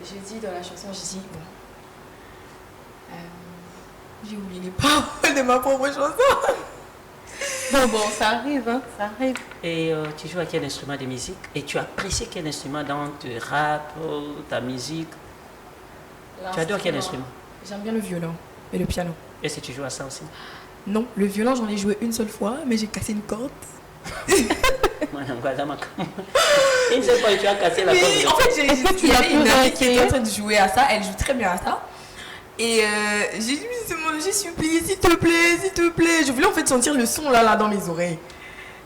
j'ai dit dans la chanson, j'ai dit bon. J'ai oublié les paroles de ma propre chanson. Bon, ça arrive, hein, ça arrive. Et tu joues à quel instrument de musique? Et tu apprécies quel instrument dans ton rap, ta musique? Tu adores quel instrument? J'aime bien le violon et le piano. Et si tu joues à ça aussi? Non, le violon, j'en ai joué une seule fois, mais j'ai cassé une corde. Une seule fois, tu as cassé la corde. En fait, il y avait une amie qui était en train de jouer à ça, elle joue très bien à ça. Et j'ai supplié, s'il te plaît. Je voulais en fait sentir le son là dans mes oreilles.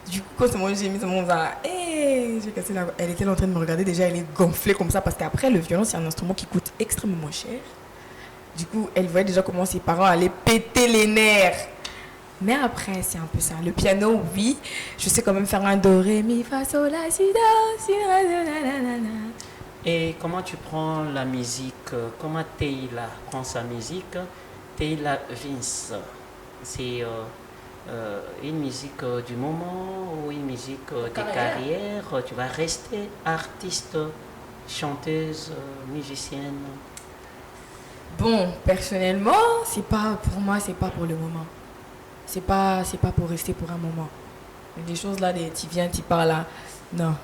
Du coup, quand j'ai mis mon là, j'ai cassé la corde. Elle était là en train de me regarder, déjà elle est gonflée comme ça, parce qu'après, le violon, c'est un instrument qui coûte extrêmement cher. Du coup, elle voyait déjà comment ses parents allaient péter les nerfs. Mais après, c'est un peu ça. Le piano, oui, je sais quand même faire un do, ré, mi, fa, sol, la, si, do, si, la, la, la. Et comment tu prends la musique? Comment Teila prend sa musique? Teila Vince, c'est une musique du moment ou une musique de carrière? Tu vas rester artiste, chanteuse, musicienne? Bon, personnellement, pour moi, c'est pas pour le moment. C'est pas pour rester pour un moment. Des choses là, tu viens, tu parles là. Non.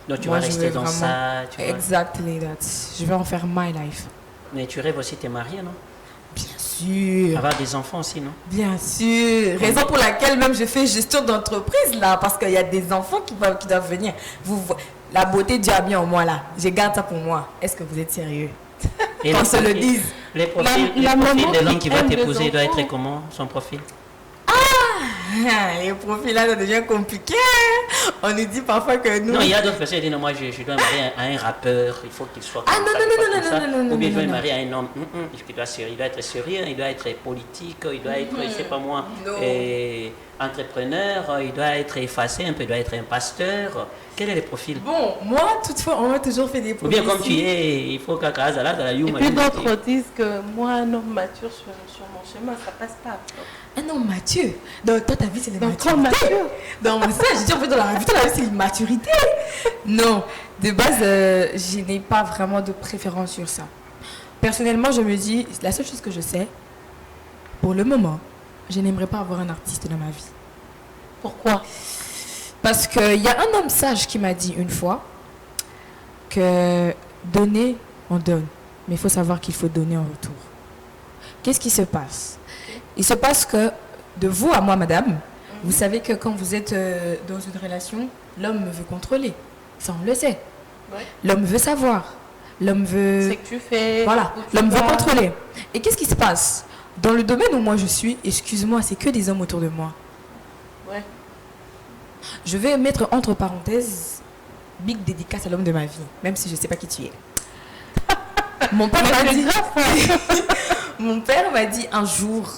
Donc tu vas rester dans ça. Exactly that. Je vais en faire my life. Mais tu rêves aussi de te marier, non? Bien sûr. Avoir des enfants aussi, non? Bien sûr. Raison pour laquelle même je fais gestion d'entreprise là, parce qu'il y a des enfants qui doivent venir. La beauté Dieu a mis en moi là. Je garde ça pour moi. Est-ce que vous êtes sérieux? Qu'on se le dise. Les profils de l'homme qui va t'épouser doit être comment, son profil? Les profils là, ça devient compliqué. On nous dit parfois que nous. Non, il y a d'autres personnes qui disent non, moi je dois marier à un rappeur, il faut qu'il soit. Ah non. Ou bien je dois marier à un homme, il doit être sérieux, il doit être politique, il doit être, je sais pas moi, entrepreneur, il doit être effacé un peu, il doit être un pasteur. Quel est le profil? Bon, moi, toutefois, on m'a toujours fait des profils. Ou bien comme tu es, il faut qu'à casa là, dans la Et puis d'autres disent que moi, un homme mature sur mon chemin, ça passe pas. Un homme mature. Donc, toi, ta vie, c'est la maturité. Dans ça, je dis en fait, dans la vie, c'est l'immaturité. Non, de base, je n'ai pas vraiment de préférence sur ça. Personnellement, je me dis, la seule chose que je sais, pour le moment, je n'aimerais pas avoir un artiste dans ma vie. Pourquoi? Parce qu'il y a un homme sage qui m'a dit une fois que donner, on donne. Mais il faut savoir qu'il faut donner en retour. Qu'est-ce qui se passe? Il se passe que, de vous à moi, madame, vous savez que quand vous êtes dans une relation, l'homme veut contrôler. Ça, on le sait. Ouais. L'homme veut savoir. L'homme veut... C'est que tu fais. Voilà, où tu l'homme veut vas. contrôler. Et qu'est-ce qui se passe? Dans le domaine où moi je suis, excuse-moi, c'est que des hommes autour de moi. Ouais. Je vais mettre entre parenthèses, big dédicace à l'homme de ma vie, même si je ne sais pas qui tu es. Mon père m'a dit... Mon père m'a dit un jour,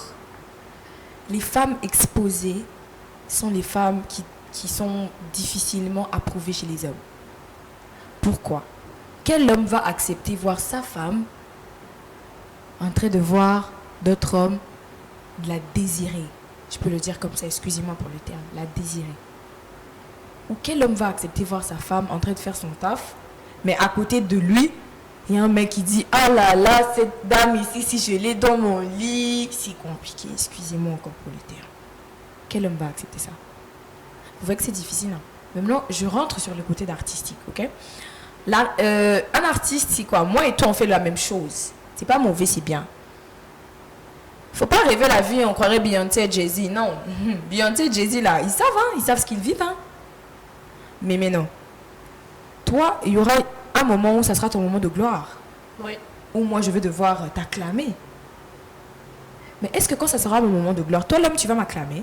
les femmes exposées sont les femmes qui sont difficilement approuvées chez les hommes. Pourquoi? Quel homme va accepter voir sa femme en train de voir d'autres hommes la désirer? Je peux le dire comme ça, excusez-moi pour le terme, la désirer. Ou quel homme va accepter voir sa femme en train de faire son taf, mais à côté de lui, il y a un mec qui dit « Ah là là, cette dame ici, si je l'ai dans mon lit, c'est compliqué, excusez-moi encore pour le terme. » Quel homme va accepter ça? Vous voyez que c'est difficile. Hein? Maintenant, je rentre sur le côté d'artistique, ok? Là, un artiste, c'est quoi? Moi et toi, on fait la même chose. C'est pas mauvais, c'est bien. Faut pas rêver la vie, on croirait Beyoncé et Jay-Z. Non. Beyoncé et Jay-Z, là, ils savent, hein? Ils savent ce qu'ils vivent. Hein? Mais non. Toi, il y aura un moment où ça sera ton moment de gloire. Oui. Où moi, je vais devoir t'acclamer. Mais est-ce que quand ça sera mon moment de gloire, toi, l'homme, tu vas m'acclamer?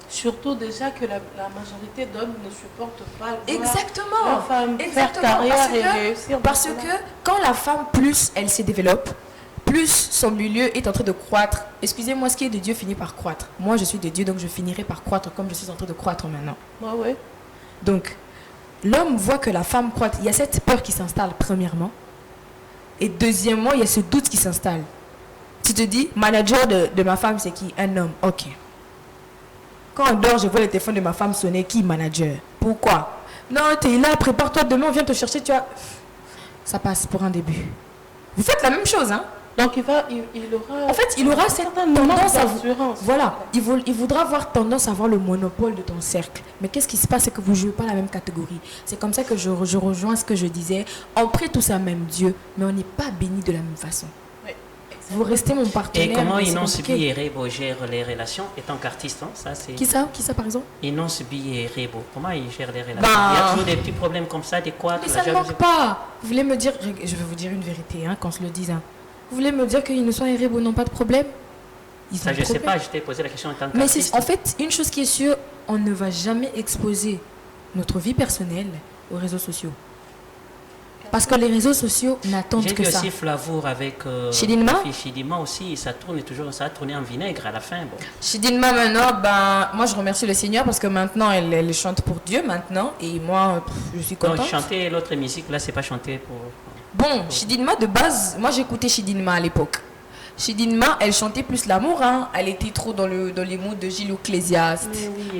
Surtout déjà que la majorité d'hommes ne supportent pas voir Exactement. leur femme faire Exactement. carrière et réussir. Parce que quand la femme, plus elle se développe, plus son milieu est en train de croître. Excusez-moi, ce qui est de Dieu finit par croître. Moi, je suis de Dieu, donc je finirai par croître comme je suis en train de croître maintenant. Ouais, ouais. Donc, l'homme voit que la femme croît. Il y a cette peur qui s'installe, premièrement. Et deuxièmement, il y a ce doute qui s'installe. Tu te dis, manager de ma femme, c'est qui? Un homme. Ok. Quand on dort, je vois le téléphone de ma femme sonner. Qui manager? Pourquoi? Non, tu es là, prépare-toi, demain on vient te chercher, tu vois. Ça passe pour un début. Vous faites la même chose, hein? Donc il aura. En fait, il aura cette tendance à... d'assurance. Voilà, il voudra avoir tendance à avoir le monopole de ton cercle. Mais qu'est-ce qui se passe? C'est que vous ne jouez pas la même catégorie. C'est comme ça que je rejoins ce que je disais. On prie tous à même Dieu, mais on n'est pas béni de la même façon. Oui. Vous restez mon partenaire. Et comment mais c'est Inonce compliqué. Bi et Rebo gèrent les relations étant qu'artiste, hein? Ça, c'est... Qui ça par exemple? Inonce Bi et Rebo, comment ils gèrent les relations? Bah, Il y a toujours des petits problèmes comme ça, des quoi? Mais ça ne manque pas. Vous voulez me dire, je vais vous dire une vérité, hein, qu'on se le dise. Hein. Vous voulez me dire qu'ils ne sont Rebo n'ont pas de problème? Ils ont Ça, je des sais problèmes. pas, je t'ai posé la question en tant Mais qu'artiste. c'est, en fait, une chose qui est sûre, on ne va jamais exposer notre vie personnelle aux réseaux sociaux. Parce que les réseaux sociaux n'attendent J'ai que vu ça. aussi Flavour avec Chidinma? la fille Chidinma aussi, ça tourne toujours, ça a tourné en vinaigre à la fin. Bon. Chidinma maintenant, ben, moi je remercie le Seigneur parce que maintenant elle chante pour Dieu maintenant et moi je suis Non, contente. chanter l'autre musique, là, c'est pas chanter pour... Bon, Chidinma de base, moi j'écoutais Chidinma à l'époque. Chidinma, elle chantait plus l'amour, hein. Elle était trop dans les moods de Gilles Ecclésiaste,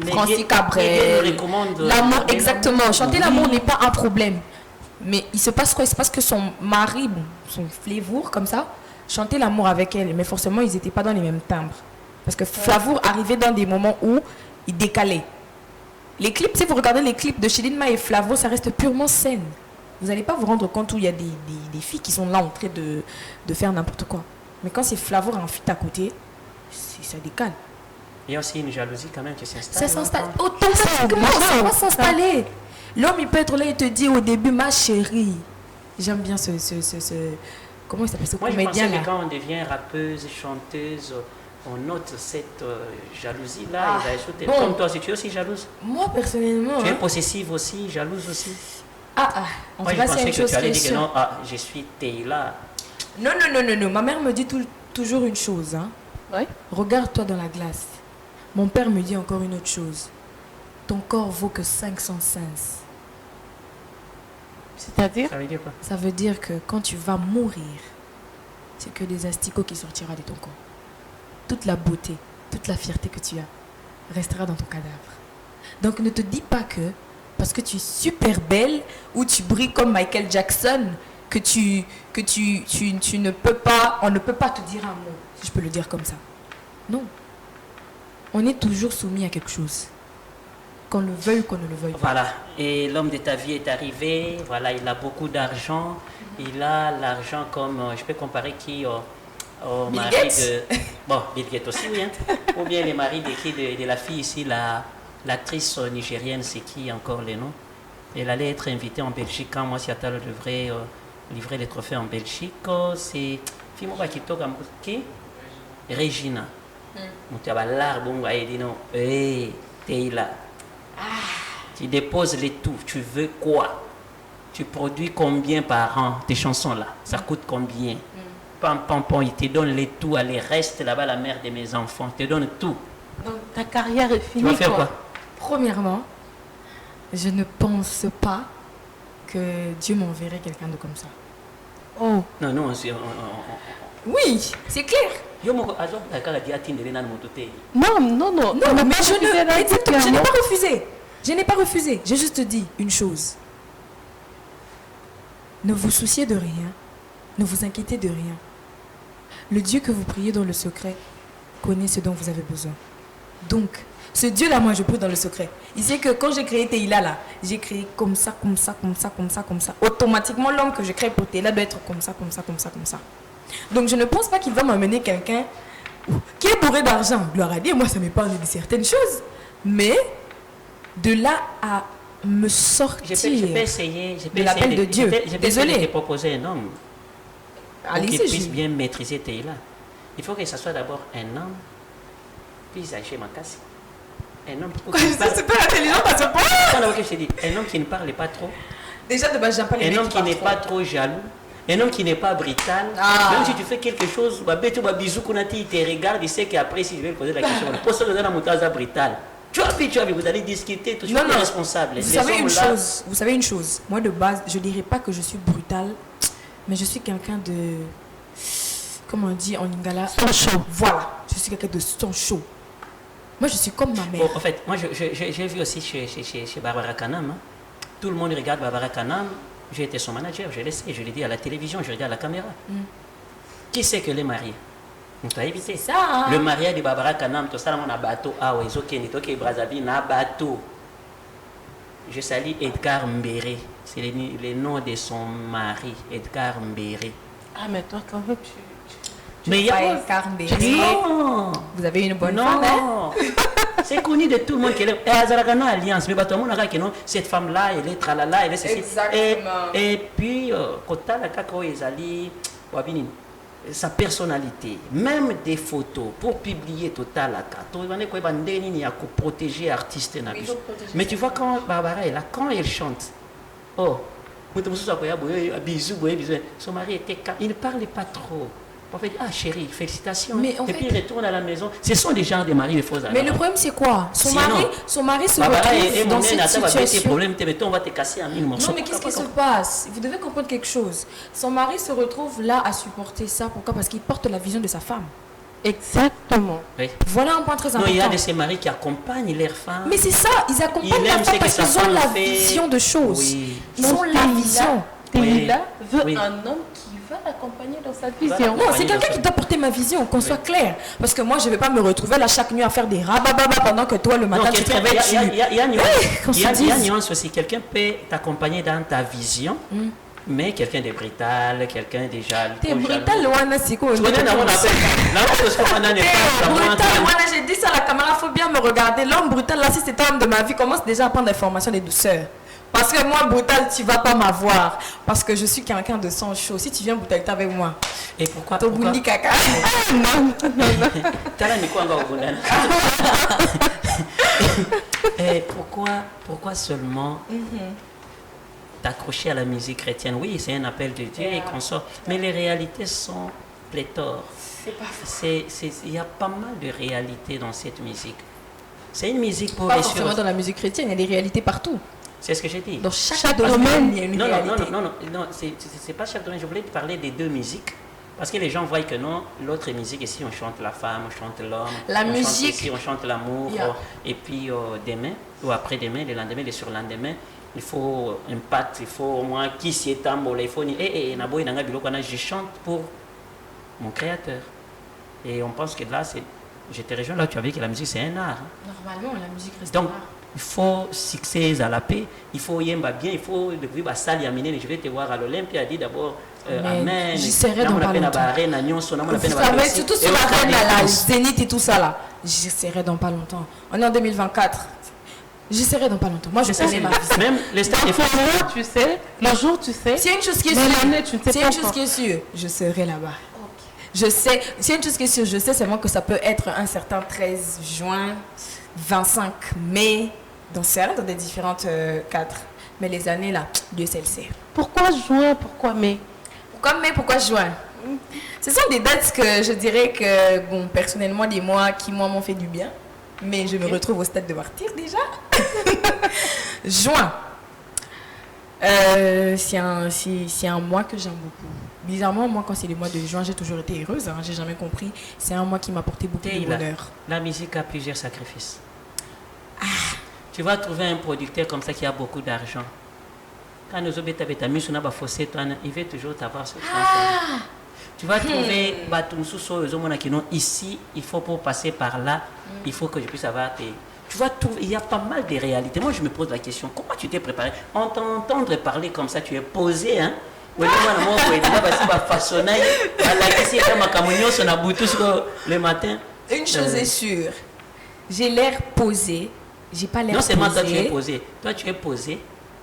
Francis Dieu Cabrel. nous recommande L'amour, exactement. Chanter Oui. l'amour n'est pas un problème. Mais il se passe quoi? Il se passe que son mari, bon, son Flévour, comme ça, chantait l'amour avec elle. Mais forcément, ils n'étaient pas dans les mêmes timbres. Parce que Flavour arrivait dans des moments où il décalait. Les clips, si vous regardez les clips de Chidinma et Flavour, ça reste purement scène. Vous n'allez pas vous rendre compte où il y a des filles qui sont là en train de faire n'importe quoi. Mais quand c'est Flavour en fit à côté, ça décale. Il y a aussi une jalousie quand même qui s'installe. Ça s'installe automatiquement, ça va s'installer. L'homme, il peut être là et te dire au début, ma chérie. J'aime bien ce comment il s'appelle ce Moi, je pensais comédien-là. que quand on devient rappeuse, chanteuse, on note cette jalousie-là. Ah, et la chose- bon. Comme toi, si tu es aussi jalouse. Moi, personnellement, Tu es hein, possessive aussi, jalouse aussi. en Moi, tout je cas, c'est pensais une que chose tu qui allais est dire que sûre. non, je suis Teila. Non. Ma mère me dit toujours une chose. Hein. Ouais. Regarde-toi dans la glace. Mon père me dit encore une autre chose. Ton corps vaut que 500 sens. C'est-à-dire? Ça veut dire quoi? Ça veut dire que quand tu vas mourir, c'est que des asticots qui sortira de ton corps. Toute la beauté, toute la fierté que tu as restera dans ton cadavre. Donc ne te dis pas que parce que tu es super belle ou tu brilles comme Michael Jackson que tu ne peux pas, on ne peut pas te dire un mot, si je peux le dire comme ça. Non. On est toujours soumis à quelque chose. Qu'on le veuille ou qu'on ne le veuille pas. Voilà. Et l'homme de ta vie est arrivé. Voilà, il a beaucoup d'argent. Il a l'argent comme, je peux comparer qui au Bill mari Gates. de... Bon, Bill Gates aussi, oui. Hein. Ou bien les maris de la fille ici, l'actrice nigérienne, c'est qui encore les noms? Elle allait être invitée en Belgique quand moi, Seattle devrait livrer les trophées en Belgique. C'est... Fimo Bakito qui? Regina. T'es là. Tu déposes les tout. Tu veux quoi? Tu produis combien par an tes chansons là? Ça coûte combien? Pam, pam, pam, il te donne les tout. Allez, reste là-bas, la mère de mes enfants. Il te donne tout. Donc ta carrière est finie. Tu vas faire quoi? Premièrement, je ne pense pas que Dieu m'enverrait quelqu'un de comme ça. Oh. Non, non, Oui, c'est clair. Non, non, non. Non, mais je refusé ne, exactement, je n'ai clairement. pas refusé. Je n'ai pas refusé. J'ai juste dit une chose. Ne vous souciez de rien. Ne vous inquiétez de rien. Le Dieu que vous priez dans le secret connaît ce dont vous avez besoin. Donc, ce Dieu-là, moi, je prie dans le secret. Il sait que quand j'ai créé Teila, là, j'ai créé comme ça, comme ça, comme ça, comme ça, comme ça. Automatiquement, l'homme que je crée pour Teila doit être comme ça, comme ça, comme ça, comme ça. Donc, je ne pense pas qu'il va m'amener quelqu'un qui est bourré d'argent. Gloire à Dieu, moi, ça m'épargne de certaines choses. Mais, de là à me sortir je peux essayer, de l'appel de Dieu. Je peux essayer de te Désolé. proposer un homme pour qu'il Allez-y, puisse bien maîtriser Teila. Il faut que ce soit d'abord un homme, puis Zaché Makassi. Un homme c'est pas intelligent à ce point. un homme qui ne parle pas trop, Déjà, de base, j'aime pas les un mecs homme qui n'est pas trop jaloux, un homme qui n'est pas brutal. Ah. Même si tu fais quelque chose, bisou Konati, il te regarde, il sait qu'après, si je vais lui poser la question, pour ça, dans la montagne brutal. Tu as vu, vous allez discuter, tu es responsable. Vous savez une chose. Moi, de base, je dirais pas que je suis brutale, mais je suis quelqu'un de... Comment on dit en lingala? Sang chaud. Voilà. Je suis quelqu'un de sang chaud. Moi, je suis comme ma mère. Bon, en fait, moi, j'ai vu aussi chez Barbara Kanam. Hein. Tout le monde regarde Barbara Kanam. J'ai été son manager, je le sais, je l'ai dit à la télévision, je regarde la caméra. Qui c'est que les mariés? On t'a évité. Ça, hein? Le mariage de Barbara Kanam, tout ça, on a bateau. Ah oui, ok, Brazzaville, on a bateau. Je salue Edgar Mbéré. C'est le nom de son mari, Edgar Mbéré. Ah, mais toi, quand même, Mais il y a Non. Vous avez une bonne femme, hein? non, c'est connu de tout le monde qu'elle est. Elle a une alliance, mais tout le monde a dit que non, cette femme-là, elle est tralala, elle est ceci. Exactement. Et puis, quand elle a sa personnalité, même des photos pour publier total la carte. Il y a pour protéger l'artiste. Mais tu vois quand Barbara est là, quand elle chante, oh, son mari était calme, il ne parlait pas trop. En fait, ah chérie, félicitations. Mais en et puis fait- il retourne à la maison. Ce sont des genres de maris de faux amis. Mais le problème, c'est quoi? Son mari se Barbara et retrouve mon dans cette situation. problème, on va te casser en mille morceaux. Non, mais qu'est-ce qui se passe? Vous devez comprendre quelque chose. Son mari se retrouve là à supporter ça. Pourquoi? Parce qu'il porte la vision de sa femme. Exactement. Oui. Voilà un point très Non, important. il y a de ces maris qui accompagnent leurs femmes. Mais c'est ça, ils accompagnent Il la aime ce femme que parce sa qu'ils ont femme la fait. vision de choses. Oui. Ils ont la vision. Teila veut Oui. un homme qui va l'accompagner dans sa vision. Non, c'est quelqu'un qui doit porter ma vision, qu'on soit clair. Parce que moi, je ne vais pas me retrouver là chaque nuit à faire des rabababa pendant que toi, le Non, matin, tu te quelqu'un- réveilles. il y a une nuance. qu'on Il y a se une dise. nuance aussi. Quelqu'un peut t'accompagner dans ta vision, mais quelqu'un de brutal, quelqu'un de jaloux. T'es brutal, Wana, c'est quoi? Tu connais dans mon appel. Là, on se comprend dans les Brutal, Wana, j'ai dit ça à la caméra, faut bien me regarder. L'homme brutal, là, si c'est un homme de ma vie, commence déjà à prendre des formations de douceur. Parce que moi, brutal, tu vas pas m'avoir. Parce que je suis quelqu'un de sang chaud. Si tu viens brutalité avec moi, Et pourquoi Tobundi caca. Tala ni kwanga ubundana. Et pourquoi seulement t'accrocher à la musique chrétienne? Oui, c'est un appel de Dieu et qu'on sort. Mais les réalités sont pléthores. Il y a pas mal de réalités dans cette musique. C'est une musique pour Pas les forcément dans la musique chrétienne, il y a des réalités partout. C'est ce que j'ai dit. Dans chaque domaine, il y a une réalité. Non, c'est pas chaque domaine. Je voulais te parler des deux musiques. Parce que les gens voient que non, l'autre musique, ici on chante la femme, on chante l'homme. La on musique. Chante ici, on chante l'amour. Yeah. Et puis demain, ou après-demain, le lendemain, le surlendemain, il faut un pacte, il faut au moins qui s'y est il faut ni. Je chante pour mon créateur. Et on pense que là, je te rejoins là, tu as vu que la musique c'est un art. Normalement, la musique reste Donc, rare. il faut succès à la paix, il faut yemba bien, il faut depuis salle yamine. Je vais te voir à l'Olympia, a dit d'abord Amen. J'essaierai dans pas longtemps. Surtout sur l'arène, la Zénith et tout ça là. J'essaierai dans pas longtemps. On est en 2024. J'essaierai dans pas longtemps. Moi, je connais ma vie. Même les stades de foot. Tu sais, le jour, tu sais. C'est une chose qui est sûre. C'est une chose qui est sûre. Je serai là-bas. Je sais. C'est une chose qui est sûre. Je sais seulement que ça peut être un certain 13 juin, 25 mai, dans des différentes cadres. Mais les années là, Dieu sait le sait. Pourquoi juin? Pourquoi mai? Pourquoi mai? Pourquoi juin? Ce sont des dates que je dirais que, bon, personnellement, des mois qui m'ont fait du bien. Mais je me retrouve au stade de martyr déjà. Juin. C'est un mois que j'aime beaucoup. Bizarrement, moi, quand c'est le mois de juin, j'ai toujours été heureuse. Hein, j'ai jamais compris. C'est un mois qui m'a apporté beaucoup de bonheur. La musique a plusieurs sacrifices. Tu vas trouver un producteur comme ça qui a beaucoup d'argent. Quand nous avons fossé, il veut toujours t'avoir ce tu vas trouver ici, il faut pour passer par là, il faut que je puisse avoir tes... Tu vas trouver, il y a pas mal de réalités. Moi, je me pose la question, comment tu t'es préparé? On t'entendre parler comme ça, tu es posé, hein? Le matin. Une chose est sûre, j'ai l'air posé, j'ai pas l'air posé. Non, c'est moi, toi tu es posé. Toi tu es posé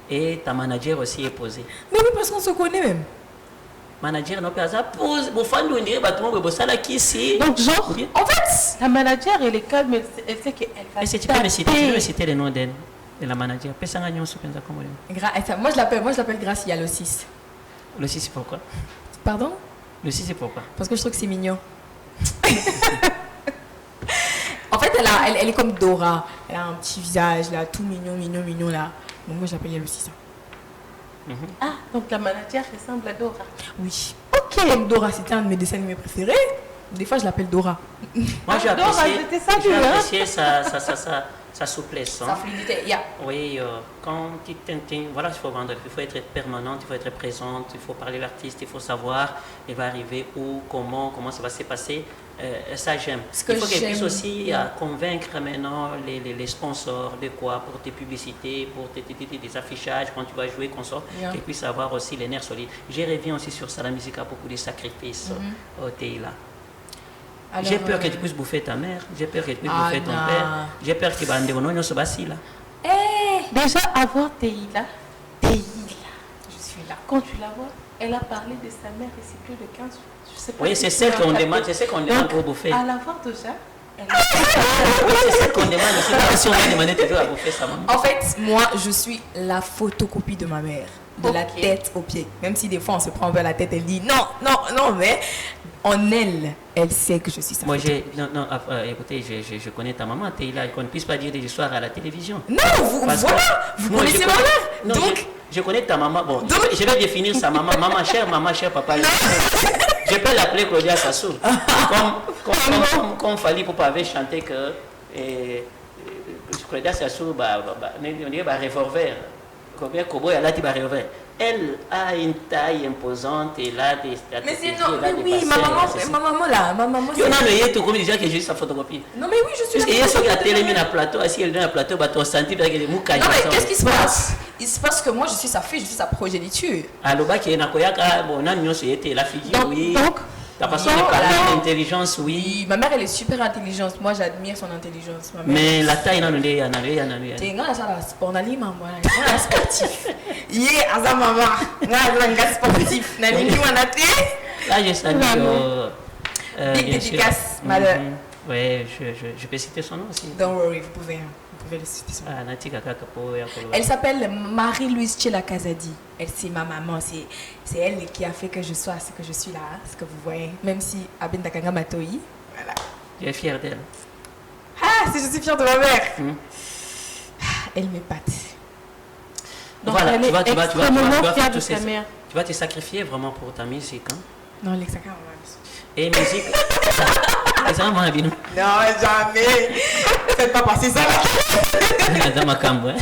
et ta manager aussi est posée. Mais oui, parce qu'on se connaît même. Manager non pas ça pose bon fan on dirait bâtiment mais ça là qui ici donc genre en fait la manager elle est calme elle sait qu'elle va tu peux me citer les noms d'elle de la manager pesa ngagnon sopenza comme moi je l'appelle Gracia le 6 c'est pourquoi pardon le 6 c'est pourquoi parce que je trouve que c'est mignon. En fait elle est comme Dora, elle a un petit visage là tout mignon là, donc moi j'appelle le 6. Ah, donc la manager ressemble à Dora. Oui. Ok. Comme Dora, c'était un de mes dessins animés préférés. Des fois, je l'appelle Dora. Moi, j'ai apprécié sa souplesse. Sa fluidité, yeah. Oui, quand tu t'entends, voilà, il faut vendre, il faut être permanente, il faut être présente, il faut parler l'artiste, il faut savoir, il va arriver où, comment ça va se passer. Ça, j'aime. Il faut qu'elle puisse aussi convaincre maintenant les sponsors de quoi, pour tes publicités, pour tes affichages, quand tu vas jouer, qu'elle puisse avoir aussi les nerfs solides. Je reviens aussi sur ça, la musique a beaucoup de sacrifices au TILA. J'ai peur que tu puisses bouffer ta mère, j'ai peur que tu puisses bouffer ton père, j'ai peur que tu se bassi là. Déjà, avoir TILA, je suis là. Quand tu la vois, elle a parlé de sa mère et c'est plus de 15 jours. Oui, c'est celle qu'on demande, pour bouffer. À la voir déjà, oui, c'est celle qu'on demande, c'est si on a demandé toujours à bouffer sa maman. En fait, moi, je suis la photocopie de ma mère, de la tête aux pieds. Même si des fois on se prend vers la tête, elle dit non, mais en elle sait que je suis sa Moi, écoutez, je connais ta maman, tu es là, qu'on ne puisse pas dire des histoires à la télévision. Non, vous connaissez ma mère. Donc, je connais ta maman. Bon, je vais définir sa maman. Maman chère, papa. Je peux l'appeler Claudia Sassou. Comme Fali Poupa avait chanté que Claudia Sassou, on dirait revolver. Combien Kobo, elle a dit revolver. Elle a une taille imposante et là des stratégies. Mais oui, ma maman là. Tu as tout comme déjà que j'ai sa photographie. Non mais oui, je suis là. Et elle a télé na plateau, assis elle dans le plateau, tu as senti que les moukaïs. Non mais qu'est-ce qui se passe? Il se passe que moi je suis sa fille, je suis sa progéniture. Alors bah qui est na koyaka bon na nyo c'était la fille oui. Donc ta façon de parler, l'intelligence, oui. Ma mère elle est super intelligente, moi j'admire son intelligence. Ma mère, mais la taille non est en t'es nga ça la sport na lima moi, un sportif. Yeah, aza maman, nga un gars sportif, na lima na té. Là je salue big dédicace, madame. Ouais, je peux citer son nom aussi. Don't worry, vous pouvez le citer son nom. Elle s'appelle Marie-Louise Tchela Kazadi. C'est ma maman, c'est elle qui a fait que je sois ce que je suis là, ce que vous voyez. Même si Aben Takanga Matoi, voilà. Tu es fière d'elle? Ah, si je suis fière de ma mère. Elle m'épate. Donc voilà, elle est extrêmement fière de sa mère. Tu vas te sacrifier vraiment pour ta musique, hein? Non, les sacrifices. Et musique. Non, jamais. Faites pas passer ça là. Dans ma cambre.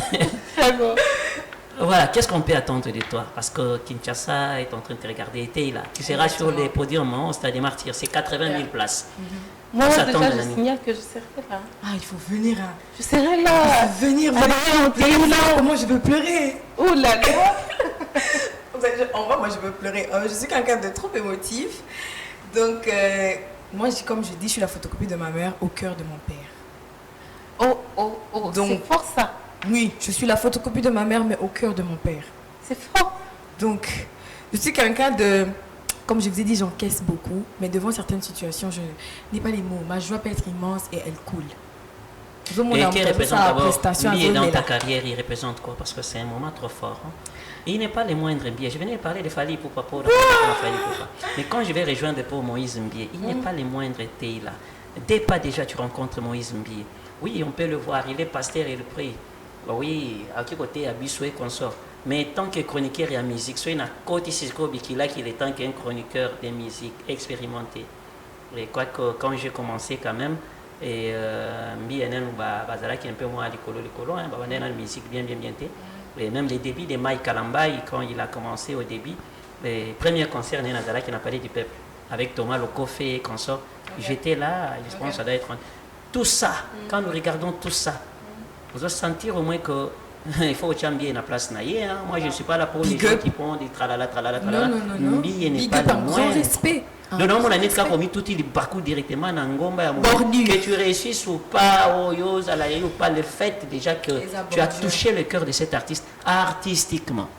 Voilà, qu'est-ce qu'on peut attendre de toi? Parce que Kinshasa est en train de te regarder. Tu es là. Tu seras sur les podiums au Stade des Martyrs. C'est 80 000 places. Moi, déjà, je signale que je serai là. Ah, il faut venir. Je serai là. Il faut venir. Moi, je veux pleurer. Oh là là. En vrai, moi, je veux pleurer. Je suis quelqu'un de trop émotif. Donc, moi, comme je dis, je suis la photocopie de ma mère au cœur de mon père. Oh, Donc, c'est fort ça. Oui, je suis la photocopie de ma mère, mais au cœur de mon père. C'est fort. Donc, je suis quelqu'un de... Comme je vous ai dit, j'encaisse beaucoup, mais devant certaines situations, je n'ai pas les mots. Ma joie peut être immense et elle coule. Et qui représente d'abord, lui, dans ta carrière, il représente quoi? Parce que c'est un moment trop fort. Hein? Il n'est pas le moindre Mbié. Je venais de parler de Fali Poupa pour mais quand je vais rejoindre pour Moïse Mbié, il n'est pas le moindre là. Dès pas déjà tu rencontres Moïse Mbié. Oui, on peut le voir, il est pasteur et le prie. Oui, à quel côté, à Bissoué qu'on sort. Mais tant que chroniqueur et à musique, soit il a côté Cisco Bikila qu'il est tant qu'un chroniqueur de musique expérimenté. Et quoi que quand j'ai commencé quand même, et Mbiénen Bazala qui est un peu moins à l'écolo, on est dans la musique bien. Et même les débuts de Mike Kalambaï, quand il a commencé au début, les premiers concerts de Nazala qui n'a parlé du peuple, avec Thomas Lokofé et consort, j'étais là, je pense que ça doit être... Tout ça, quand nous regardons tout ça, vous allez sentir au moins que il faut que bien la place naïe. Hein. Moi, je ne suis pas là pour les gens qui font des tralala. Non. Big up, grand respect. Non, mon année, quand on met tout il bakou directement dans Ngomba, que tu réussisses ou pas, ou pas, le fait déjà que tu as touché le cœur de cet artiste artistiquement,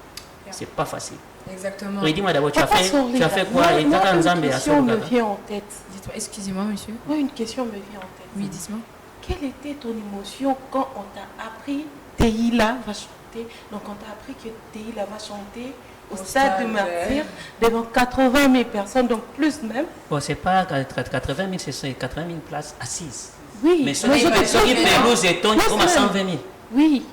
c'est pas facile. Exactement. Oui, dis-moi d'abord, tu as fait quoi? Une question me vient en tête. Dites-moi, excusez-moi, monsieur. Moi, une question me vient en tête. Oui, dites-moi. Quelle était ton émotion quand on t'a appris Teila va chanter? Donc, on t'a appris que Teila va chanter au stade de Martyr devant 80 000 personnes, donc plus même. Bon, c'est pas 80 000, c'est 80 000 places assises. Oui. Mais ceux qui pelouse et ton, comme à 120 000. Oui.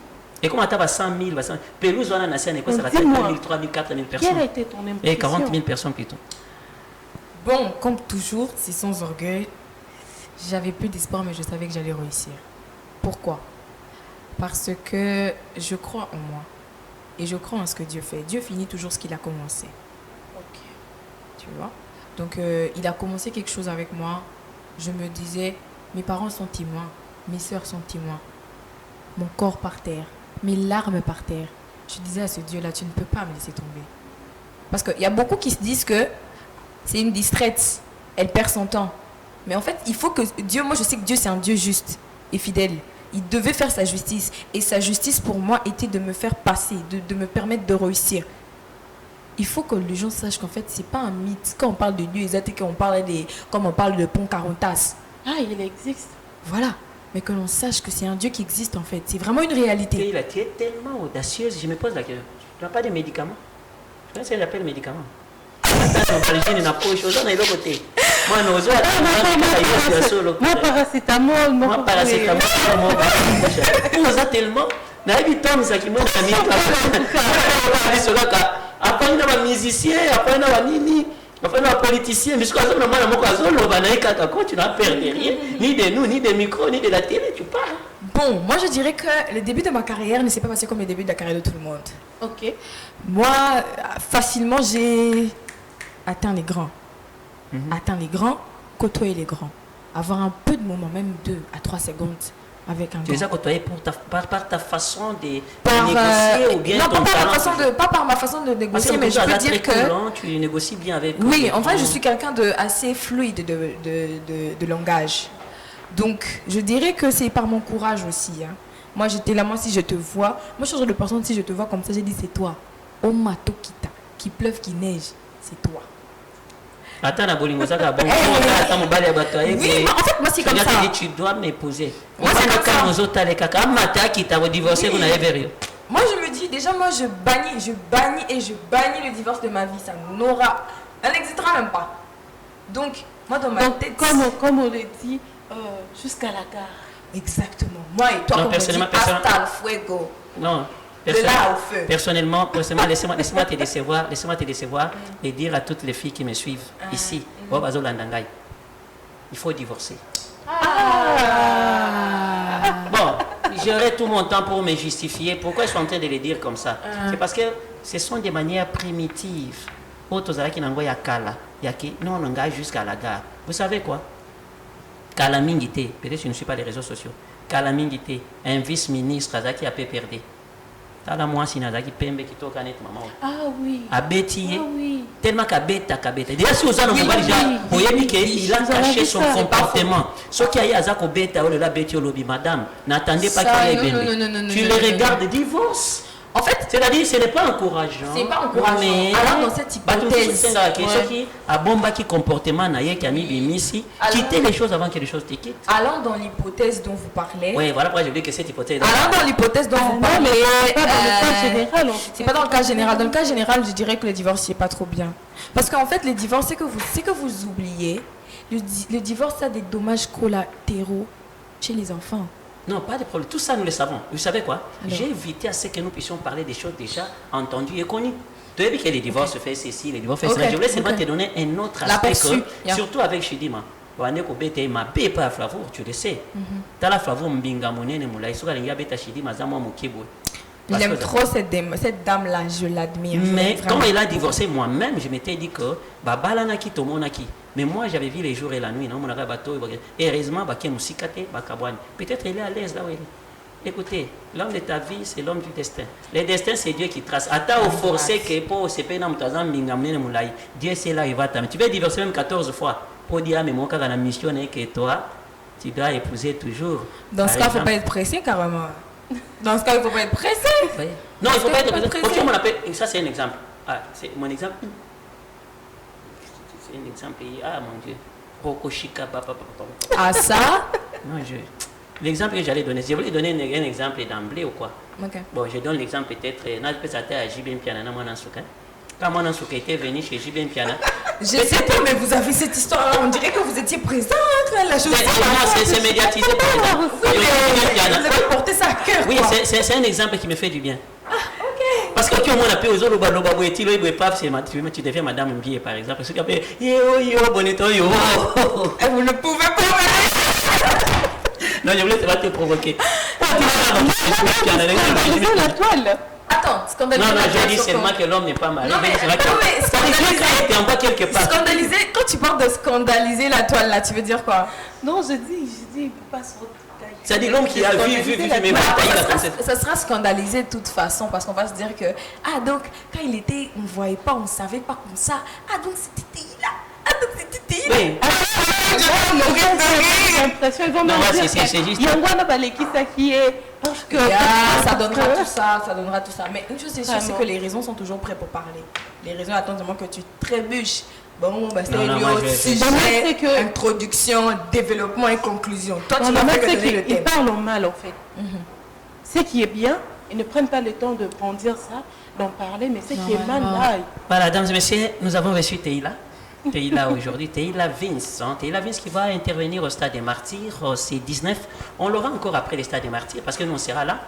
Et comment tu as 100 000, pelouse, on a un scène, ça va être 2 000, 3 000, 4 000 personnes. Quelle a été ton impression? Et 40 000 personnes plutôt. Bon, comme toujours, c'est sans orgueil. J'avais peu d'espoir, mais je savais que j'allais réussir. Pourquoi? Parce que je crois en moi. Et je crois en ce que Dieu fait. Dieu finit toujours ce qu'il a commencé. Ok. Tu vois? Donc, il a commencé quelque chose avec moi. Je me disais, mes parents sont témoins. Mes soeurs sont témoins. Mon corps par terre. Mes larmes par terre. Je disais à ce Dieu-là, tu ne peux pas me laisser tomber. Parce qu'il y a beaucoup qui se disent que c'est une distraite. Elle perd son temps. Mais en fait, il faut que Dieu, moi je sais que Dieu c'est un Dieu juste et fidèle. Il devait faire sa justice. Et sa justice pour moi était de me faire passer, de me permettre de réussir. Il faut que les gens sachent qu'en fait, c'est pas un mythe. Quand on parle de Dieu, exact, comme on parle de Pont Carontas. Ah, il existe. Voilà. Mais que l'on sache que c'est un Dieu qui existe en fait. C'est vraiment une réalité. Et tu es tellement audacieuse. Je me pose la question. Tu n'as pas de médicaments? Je connais ce que j'appelle médicaments. Moi, paracétamol, moi, paracétamol, on a tellement. Après, on a un musicien, après, on a un nini, après, on a un politicien, mais je crois que tu n'as perdu rien, ni de nous, ni des micros, ni de la télé, tu parles. Bon, moi je dirais que le début de ma carrière ne s'est pas passé comme le début de la carrière de tout le monde. Ok. Moi, facilement, j'ai atteint les grands. Atteint les grands, côtoyer les grands. Avoir un peu de moment, même 2 à 3 secondes avec un grand. Tu les as côtoyés par ta façon de négocier ou bien non, ton talent? pas par ma façon de négocier, mais je peux dire que... Tu négocies bien avec... Oui, en fait, je suis quelqu'un de assez fluide de langage. Donc, je dirais que c'est par mon courage aussi. Hein. Moi, j'étais là, moi, si je te vois... Moi, je suis le genre de personne, si je te vois comme ça, j'ai dit, c'est toi. Omato Kita, qui pleuve, qui neige, c'est toi. Attends, la bolingo, ça va bon. Attends, mon balai à bateau. Oui, en fait, moi, c'est comme ça. Tu dois m'épouser. Moi, c'est comme ça. Nous autres, les caca, mata qui t'a divorcé, vous n'avez rien. Moi, je me dis, déjà, moi, je bannis le divorce de ma vie. Ça n'aura... Elle n'existera même pas. Donc, moi, dans ma tête... Comme on le dit, jusqu'à la gare. Exactement. Moi et toi, non, comme on dit, hasta el fuego. Non. De là au feu. Personnellement, laissez-moi te décevoir et dire à toutes les filles qui me suivent ici, il faut divorcer. Bon, j'aurai tout mon temps pour me justifier. Pourquoi je suis en train de le dire comme ça? C'est parce que ce sont des manières primitives. Non, on engage jusqu'à la gare. Vous savez quoi? Kalamingité, peut-être que je ne suis pas les réseaux sociaux. Kalamingité, un vice-ministre qui a pu perdre. tala mwasi nazaki pembe kitoka net maman. Ah oui. Abeti. Ah oui. Tellement kabeta. Déjà si aux hommes on déjà oyebi que il a caché son comportement. Ce qui a azako beta ou la beti lobby madame, n'attendez pas qu'il ait bébé. Tu le regardes divorce. En fait, c'est-à-dire ce n'est pas encourageant. C'est pas encourageant. Mais alors dans cette hypothèse, ce qui a bomba qui comportement naïe qui a mis bimisi, quitter les choses avant que les choses te quittent. Allant dans l'hypothèse dont vous parlez. Oui, voilà pourquoi je dis que cette hypothèse. Allant dans l'hypothèse dont vous parlez. Pas dans le cas général. C'est pas dans le cas général. Dans le cas général, je dirais que le divorce c'est pas trop bien. Parce qu'en fait, le divorce, c'est que vous oubliez. Le divorce a des dommages collatéraux chez les enfants. Non, pas de problème. Tout ça, nous le savons. Vous savez quoi? Alors. J'ai évité à ce que nous puissions parler des choses déjà entendues et connues. Tu as vu que les divorces se fait ceci, les divorces fait cela. Je voulais seulement te donner un autre aspect. Surtout avec Chidima. Tu le sais. Tu as la flavor mbinga monene moula. Il y a Chidima zamo mukibwe. Il aime trop cette dame-là, je l'admire. Mais quand il a divorcé, moi-même, je m'étais dit que babalanaki tomonaki. Mais moi, j'avais vu les jours et la nuit. Non, mon bateau. Et heureusement, peut-être il est à l'aise là où il est. Écoutez, l'homme de ta vie, c'est l'homme du destin. Le destin, c'est Dieu qui trace. Ata au forcé que pour se payer dans Dieu, c'est là, il va t'amener. Tu vas divorcer même 14 fois. Pour dire, mais moi, quand on a mission, que toi, tu dois épouser toujours. Dans ce cas, il ne faut pas être pressé, carrément. Dans ce cas, il ne faut pas être pressé. Oui. Non, il ne faut pas être pressé. Ok, on appelle, ça, c'est un exemple. Ah, c'est mon exemple. C'est un exemple. Ah, mon Dieu. Rokoshika, papa. Ah, ça? Non, l'exemple que j'allais donner, je voulais donner un exemple d'emblée ou quoi. Okay. Bon, je donne l'exemple peut-être. Je peux à Jibin Piana, quand mon Ansouka était venu chez Jibin Piana. Je sais pas, mais vous avez cette histoire-là. On dirait que vous étiez présent quand la chose. C'est médiatisé par exemple. Vous avez porté ça à cœur. Oui, c'est un exemple qui me fait du bien. Ah, ok. Parce que tu as appelé aux autres, tu deviens Madame Mbié par exemple. Ceux qui appellent yo, bonito, yo. Vous ne pouvez pas. Non, je voulais te provoquer. La toile. Attends, scandaliser. Non, je dis seulement que l'homme n'est pas marié. Non, mais scandaliser, en bas quelque part. Scandaliser, quand tu parles de scandaliser la toile là, tu veux dire quoi? Non, je dis, il ne peut pas se retrouver. C'est-à-dire l'homme qui a vu, mais ça sera scandalisé de toute façon parce qu'on va se dire que, ah donc, quand il était, on ne voyait pas, on ne savait pas comme ça. Ah donc c'était là. Ah donc c'était là. Oui. J'ai l'impression, ils vont me dire, c'est juste. qui est... Ça donnera tout ça. Mais une chose est sûre, c'est que les raisons sont toujours prêtes pour parler. Les raisons attendent seulement que tu trébuches. Bon, bah, c'est un autre sujet, introduction, développement et conclusion. Toi, tu n'as fait que donner le thème. Ils parlent en mal, en fait. Ce qui est bien, ils ne prennent pas le temps de brandir ça, d'en parler, mais ce qui est mal, là... Voilà, mesdames et messieurs, nous avons reçu Teila. Teila aujourd'hui, Teila Vince. Teila Vince qui va intervenir au Stade des Martyrs, c'est 19. On l'aura encore après le Stade des Martyrs parce que nous on sera là.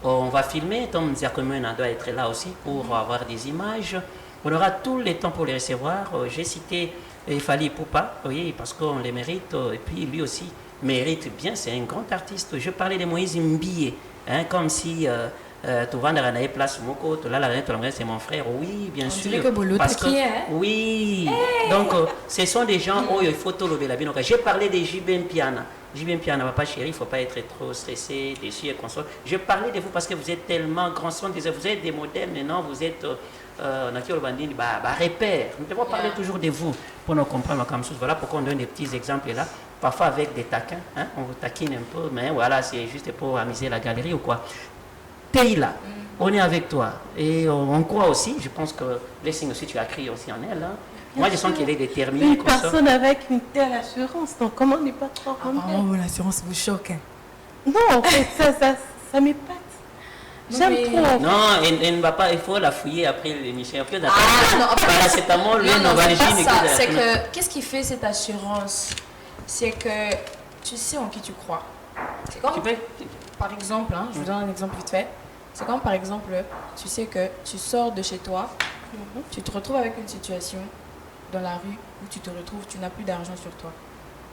On va filmer, Tom Ziakomena doit être là aussi pour avoir des images. On aura tout le temps pour les recevoir. J'ai cité Fally Poupa, oui, parce qu'on les mérite. Et puis lui aussi mérite bien, c'est un grand artiste. Je parlais de Moïse Mbie, hein, comme si... tu vas dans la place Moko, c'est mon frère, oui, bien sûr. Parce que, oui, donc ce sont des gens où il faut tout lever la vie. J'ai parlé de Jibin Piana. Jibin Piana, papa chéri, il ne faut pas être trop stressé, déçu et console. Je parlais de vous parce que vous êtes tellement grands, vous êtes des modèles maintenant, vous êtes repères. Nous devons parler toujours de vous pour nous comprendre comme ça. Voilà pourquoi on donne des petits exemples là, parfois avec des taquins, hein? On vous taquine un peu, mais voilà, c'est juste pour amuser la galerie ou quoi. Teila, on est avec toi et on croit aussi, je pense que Blessing aussi, tu as crié aussi en elle. Hein. Moi, je sens qu'elle est déterminée. Une personne avec une telle assurance, donc comment n'est pas trop apparemment, l'assurance vous choque. Hein. Non, en fait, ça m'épate. J'aime trop. Non, elle ne va pas, il faut la fouiller après l'émission. Ah, non, paracétamol, c'est que, qu'est-ce qui fait cette assurance? C'est que tu sais en qui tu crois. C'est comme, par exemple, hein, je vous donne un exemple vite fait. C'est comme par exemple, tu sais que tu sors de chez toi, tu te retrouves avec une situation dans la rue où tu te retrouves, tu n'as plus d'argent sur toi.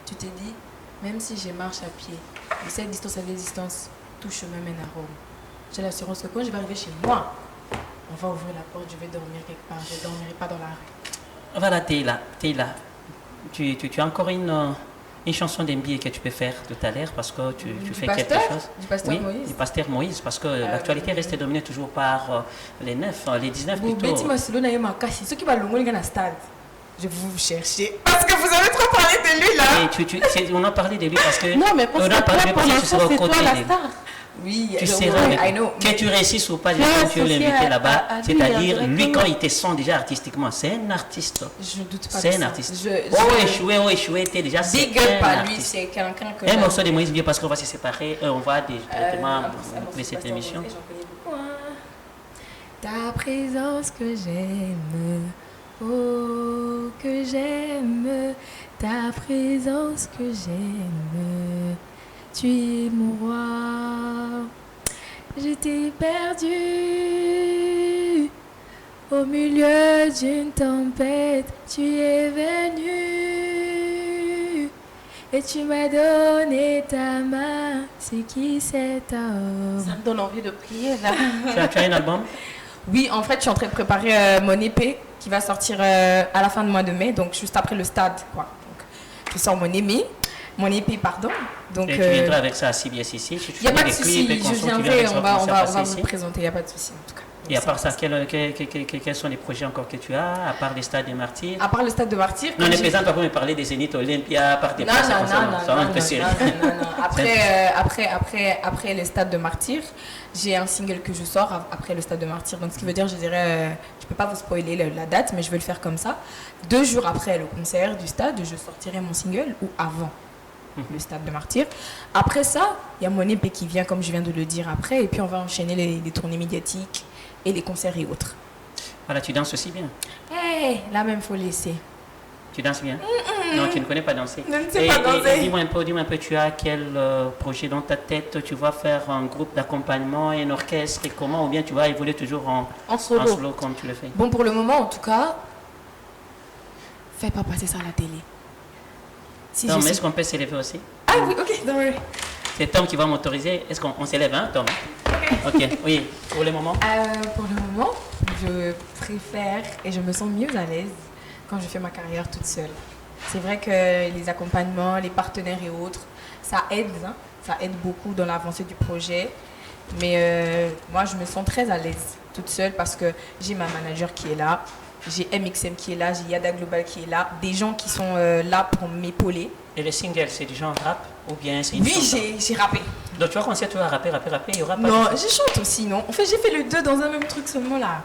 Tu te dis, même si je marche à pied, de cette distance à cette distance, tout chemin mène à Rome. J'ai l'assurance que quand je vais arriver chez moi, on va ouvrir la porte, je vais dormir quelque part, je ne dormirai pas dans la rue. Voilà, Teila, tu as encore une une chanson d'NBA que tu peux faire tout à l'heure parce que tu fais pasteur? quelque chose. Du pasteur Oui, Moïse? du pasteur Moïse, parce que l'actualité reste dominée toujours par les 9, les 19 Vous plutôt. bêtez Marcelo na Makashi, ceux qui va longuer dans la stade. Je vais vous chercher. Parce que vous avez trop parlé de lui là. Et on a parlé de lui parce que. Non, mais parce on a que parlé toi, pour parce que tu seras l'instant, aux c'est côtés toi de la lui. star. Oui, Tu je- seras oui, avec I know. que tu réussisses ou pas, Tu es quand tu es associé l'invité à là-bas, lui, c'est-à-dire lui directement. quand il te sent déjà artistiquement, c'est un artiste. Je doute pas C'est de un ça. artiste. Je- Oh échoué, t'es déjà Big c'est up un à lui, artiste. c'est quelqu'un que Un j'aime. morceau de Moïse Dieu parce qu'on va se séparer, on va directement Un de morceau cette de émission. Pasteur Moïse, j'en connais beaucoup, hein. Ta présence que j'aime, oh que j'aime, ta présence que j'aime, tu es mon roi. J'étais perdue au milieu d'une tempête, tu es venu et tu m'as donné ta main, c'est qui cet homme? Ça me donne envie de prier là. Tu as un album? Oui, en fait, je suis en train de préparer mon EP qui va sortir à la fin du mois de mai, donc juste après le stade, quoi. Donc, je sors mon EP, pardon. Donc, Et tu viendras avec ça à CBS ici. Si tu il n'y a fais pas de des souci, clips et qu'on je sent, tu viens viendrai, avec ça, on va commencer à passer vous ici. le présenter, il n'y a pas de souci en tout cas. Et à part ça, quels sont les projets encore que tu as, à part les stades des martyrs? À part le stade de Martyr, Non, comme les j'ai- présents, pas me parler des Zénith Olympia, à part des Non, places, non, comme ça, non, ça va non, un peu sérieux. Après le stade de Martyr, j'ai un single que je sors après le stade de Martyr. Donc, ce qui veut dire, je dirais, je peux pas vous spoiler la date, mais je vais le faire comme ça. 2 jours après le concert du stade, je sortirai mon single ou avant le stade de Martyr. Après ça, il y a mon EP qui vient, comme je viens de le dire après, et puis on va enchaîner les tournées médiatiques et les concerts et autres. Voilà, tu danses aussi bien. Hey, là même, faut laisser. Tu danses bien? Non, tu ne connais pas danser. Je ne sais pas danser. Et dis-moi un peu, tu as quel projet dans ta tête? Tu vas faire un groupe d'accompagnement, un orchestre, et comment? Ou bien tu vas évoluer toujours en solo comme tu le fais? Bon, pour le moment, en tout cas, fais pas passer ça à la télé. Si Tom, je suis- est-ce qu'on peut s'élever aussi? Ah oui, ok, don't worry. C'est Tom qui va m'autoriser. Est-ce qu'on s'élève, hein, Tom? Ok, oui. Pour le moment? Pour le moment, je préfère et je me sens mieux à l'aise quand je fais ma carrière toute seule. C'est vrai que les accompagnements, les partenaires et autres, ça aide, hein, ça aide beaucoup dans l'avancée du projet. Mais moi, je me sens très à l'aise toute seule parce que j'ai ma manager qui est là, j'ai MXM qui est là, j'ai Yada Global qui est là, des gens qui sont là pour m'épauler. Et le single, c'est du genre rap? Ou bien c'est une Oui, chanson? j'ai rappé. Donc tu vas commencer à rapper, il y aura pas Non, de- je chante aussi, non. En fait, j'ai fait les deux dans un même truc seulement là.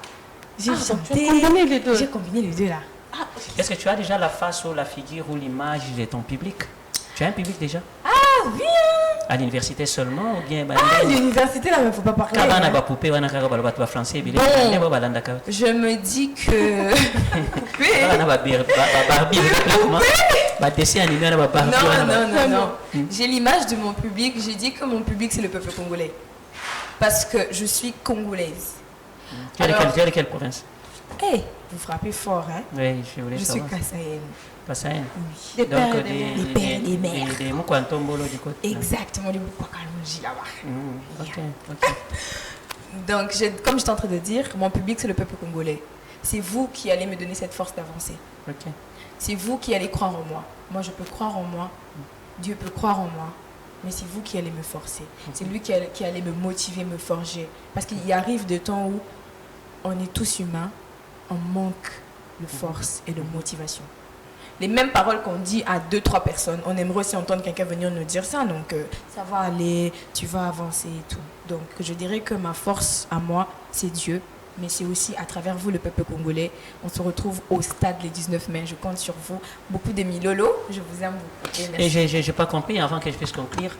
J'ai Ah, donc chanté. tu as combiné les deux. J'ai combiné les deux là. Est-ce que tu as déjà la face ou la figure ou l'image de ton public? Tu as un public déjà? Ah oui, hein. À l'université seulement ou bien Ah, l'université là, il faut pas parler. Kabana hein. ba poupée wana kaka ba ba français bile Bon. ba balanda ka Je me dis que. wana ba Barbie ba dessin animé wana ba Barbie wana ba- Non. J'ai l'image de mon public. J'ai dit que mon public, c'est le peuple congolais. Parce que je suis congolaise. Tu es de Alors- quelle province? Hé, vous frappez fort, hein. Oui, je voulais Je suis savoir. kassaïenne. Kassaïen. Oui. Des pères et des des mères. Des pères et des mères. des Mukwantombolo du côté. Exactement, du Bukwakalonji là-bas. Ok, ok. Donc, comme j'étais en train de dire, mon public, c'est le peuple congolais. C'est vous qui allez me donner cette force d'avancer. Ok. C'est vous qui allez croire en moi. Moi, je peux croire en moi. Dieu peut croire en moi. Mais c'est vous qui allez me forcer. C'est lui qui allait me motiver, me forger. Parce qu'il y arrive des temps où on est tous humains, on manque de force et de motivation. Les mêmes paroles qu'on dit à 2-3 personnes, on aimerait aussi entendre quelqu'un venir nous dire ça. Donc, ça va aller, tu vas avancer et tout. Donc, je dirais que ma force à moi, c'est Dieu. Mais c'est aussi à travers vous, le peuple congolais. On se retrouve au stade le 19 mai. Je compte sur vous. Beaucoup d'amis Lolo. Je vous aime beaucoup. Et Et merci. j'ai pas compris avant que je puisse conclure.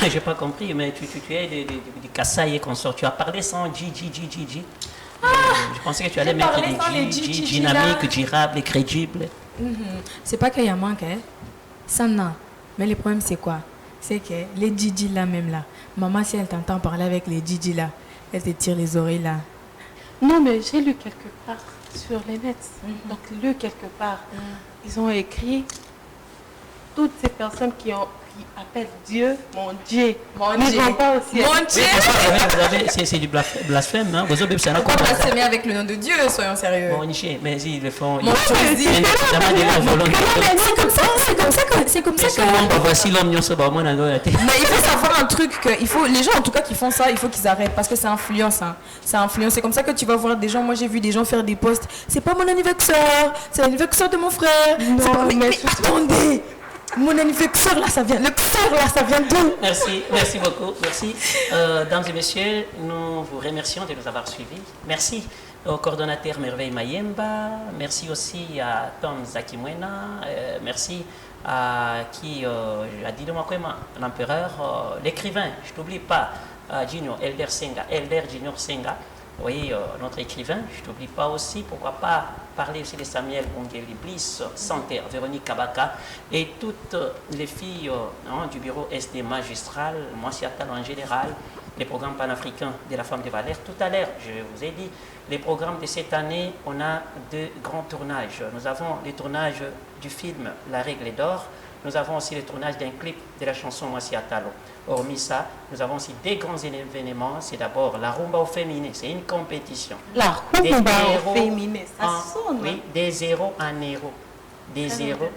J'ai pas compris, mais tu es des Kassai et consorts. Tu as parlé sans G. Je pensais que tu allais j'ai mettre parlé sans les des G, G, là. dynamiques, durables et crédibles. C'est pas qu'il y a manque, hein. Ça non. Mais le problème, c'est quoi? C'est que les Gigi là même là, maman, si elle t'entend parler avec les Gigi là, elle te tire les oreilles là. Non, mais j'ai lu quelque part sur les nets. Donc, lu quelque part. Ils ont écrit toutes ces personnes qui appellent Dieu mon Dieu. Mon Ils Dieu. vont pas aussi. Mon être- Dieu! C'est du blasphème, hein. Vous avez ça Pourquoi blasphémer avec le nom de Dieu, soyons sérieux. Bon, mais ils le font. Mon Dieu. Jamais des gens volontaires. C'est comme ça c'est comme ça que... Voici l'homme, Mais il faut savoir un truc, les gens en tout cas qui font ça, il faut qu'ils arrêtent parce que ça influence. Hein. Ça influence. C'est comme ça que tu vas voir des gens, moi j'ai vu des gens faire des posts, c'est pas mon anniversaire, c'est l'anniversaire de mon frère. Non, pas... mais attendez, mon anniversaire là, ça vient, le xer là, ça vient d'où? Merci beaucoup, merci. Dames et messieurs, nous vous remercions de nous avoir suivis. Merci au coordonnateur Merveille Mayemba, merci aussi à Tom Zakimwena, merci à qui a dit de moi l'empereur, l'écrivain, je t'oublie pas, Junior Elder Junior Senga. Vous voyez, notre écrivain, je ne t'oublie pas aussi, pourquoi pas parler aussi de Samuel Ongeli Bliss, Santerre, Véronique Kabaka et toutes les filles du bureau SD magistral, moi Siatal en général, les programmes panafricains de la femme de Valère. Tout à l'heure, je vous ai dit, les programmes de cette année, on a deux grands tournages. Nous avons les tournages du film La Règle d'or, nous avons aussi le tournage d'un clip de la chanson Moi Siatalo. Hormis ça, nous avons aussi des grands événements. C'est d'abord la rumba au féminin, c'est une compétition. La rumba au féminin, ça sonne. Oui, des zéros en héros. Des zéros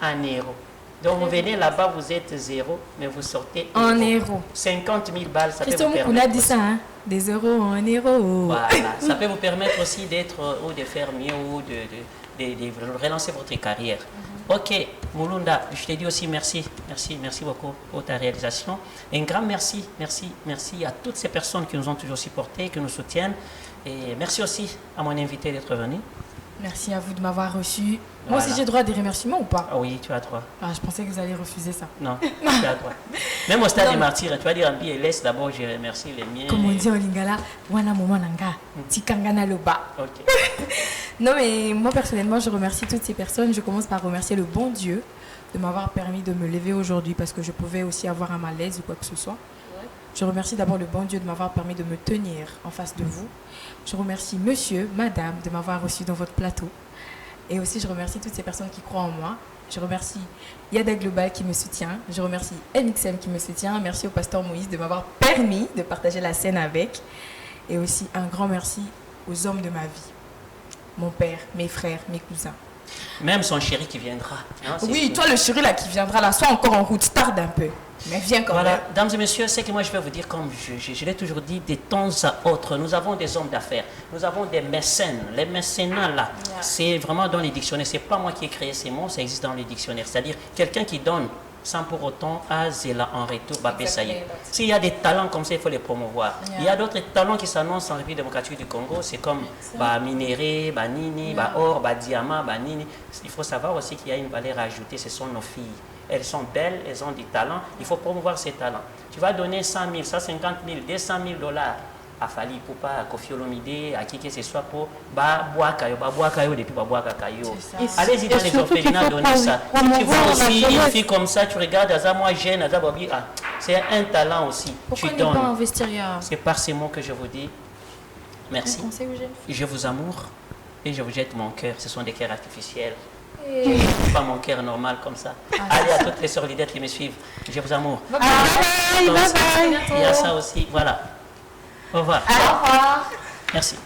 en héros. Donc vous venez là-bas, vous êtes zéro, mais vous sortez en héros. 50 000 balles, ça peut vous permettre. On a dit ça, hein? Des euros en héros. Voilà, ça peut vous permettre aussi d'être ou de faire mieux ou de relancer votre carrière. Ok, Mulunda, je te dis aussi merci beaucoup pour ta réalisation. Un grand merci à toutes ces personnes qui nous ont toujours supportés, qui nous soutiennent. Et merci aussi à mon invité d'être venu. Merci à vous de m'avoir reçu. Voilà. Moi aussi, j'ai droit à des remerciements ou pas? Ah oui, tu as droit. Ah, je pensais que vous alliez refuser ça. Non, tu as droit. Même au stade des martyrs, tu vas dire Ambi et laisse d'abord, je remercie les miens. Comme on dit en lingala, wana momananga, tikangana loba. Ok. Non, mais moi personnellement, je remercie toutes ces personnes. Je commence par remercier le bon Dieu de m'avoir permis de me lever aujourd'hui parce que je pouvais aussi avoir un malaise ou quoi que ce soit. Je remercie d'abord le bon Dieu de m'avoir permis de me tenir en face de vous. Je remercie monsieur, madame de m'avoir reçu dans votre plateau. Et aussi, je remercie toutes ces personnes qui croient en moi. Je remercie Yada Global qui me soutient. Je remercie MXM qui me soutient. Merci au pasteur Moïse de m'avoir permis de partager la scène avec. Et aussi, un grand merci aux hommes de ma vie. Mon père, mes frères, mes cousins. Même son chéri qui viendra. Hein, oui, toi le chéri là qui viendra là, sois encore en route, tarde un peu. Mais viens quand voilà, même. Dames et messieurs, c'est que moi je vais vous dire, comme je l'ai toujours dit, de temps à autre, nous avons des hommes d'affaires, nous avons des mécènes. Les mécénats là, c'est vraiment dans les dictionnaires. C'est pas moi qui ai créé ces mots, ça existe dans les dictionnaires. C'est-à-dire quelqu'un qui donne sans pour autant azela en retour, ça y est. S'il y a des talents comme ça, il faut les promouvoir. Il y a d'autres talents qui s'annoncent en République démocratique du Congo, c'est comme minéré, nini, or, diamant, nini. Il faut savoir aussi qu'il y a une valeur ajoutée, ce sont nos filles. Elles sont belles, elles ont du talent, il faut promouvoir ces talents. Tu vas donner 100 000, 150 000, 200 000 dollars à Fali Poupa, à Kofi Olomide, à qui que ce soit pour Boakayo depuis Boakayo. Allez-y dans les orphelinats, donnez ça. Si tu vois aussi une fille comme ça, tu regardes Aza, moi jeune, Aza Bobi, c'est un talent aussi. Pourquoi tu ne donnes. pas investir? C'est par ces mots que je vous dis merci. Je vous amoure et je vous jette mon cœur. Ce sont des cœurs artificiels. Pas mon cœur normal comme ça. Allez à toutes les sœurs leaders qui me suivent. Je vous amoure. Bye bye. Il y a ça aussi. Voilà. Au revoir. Au revoir. Merci.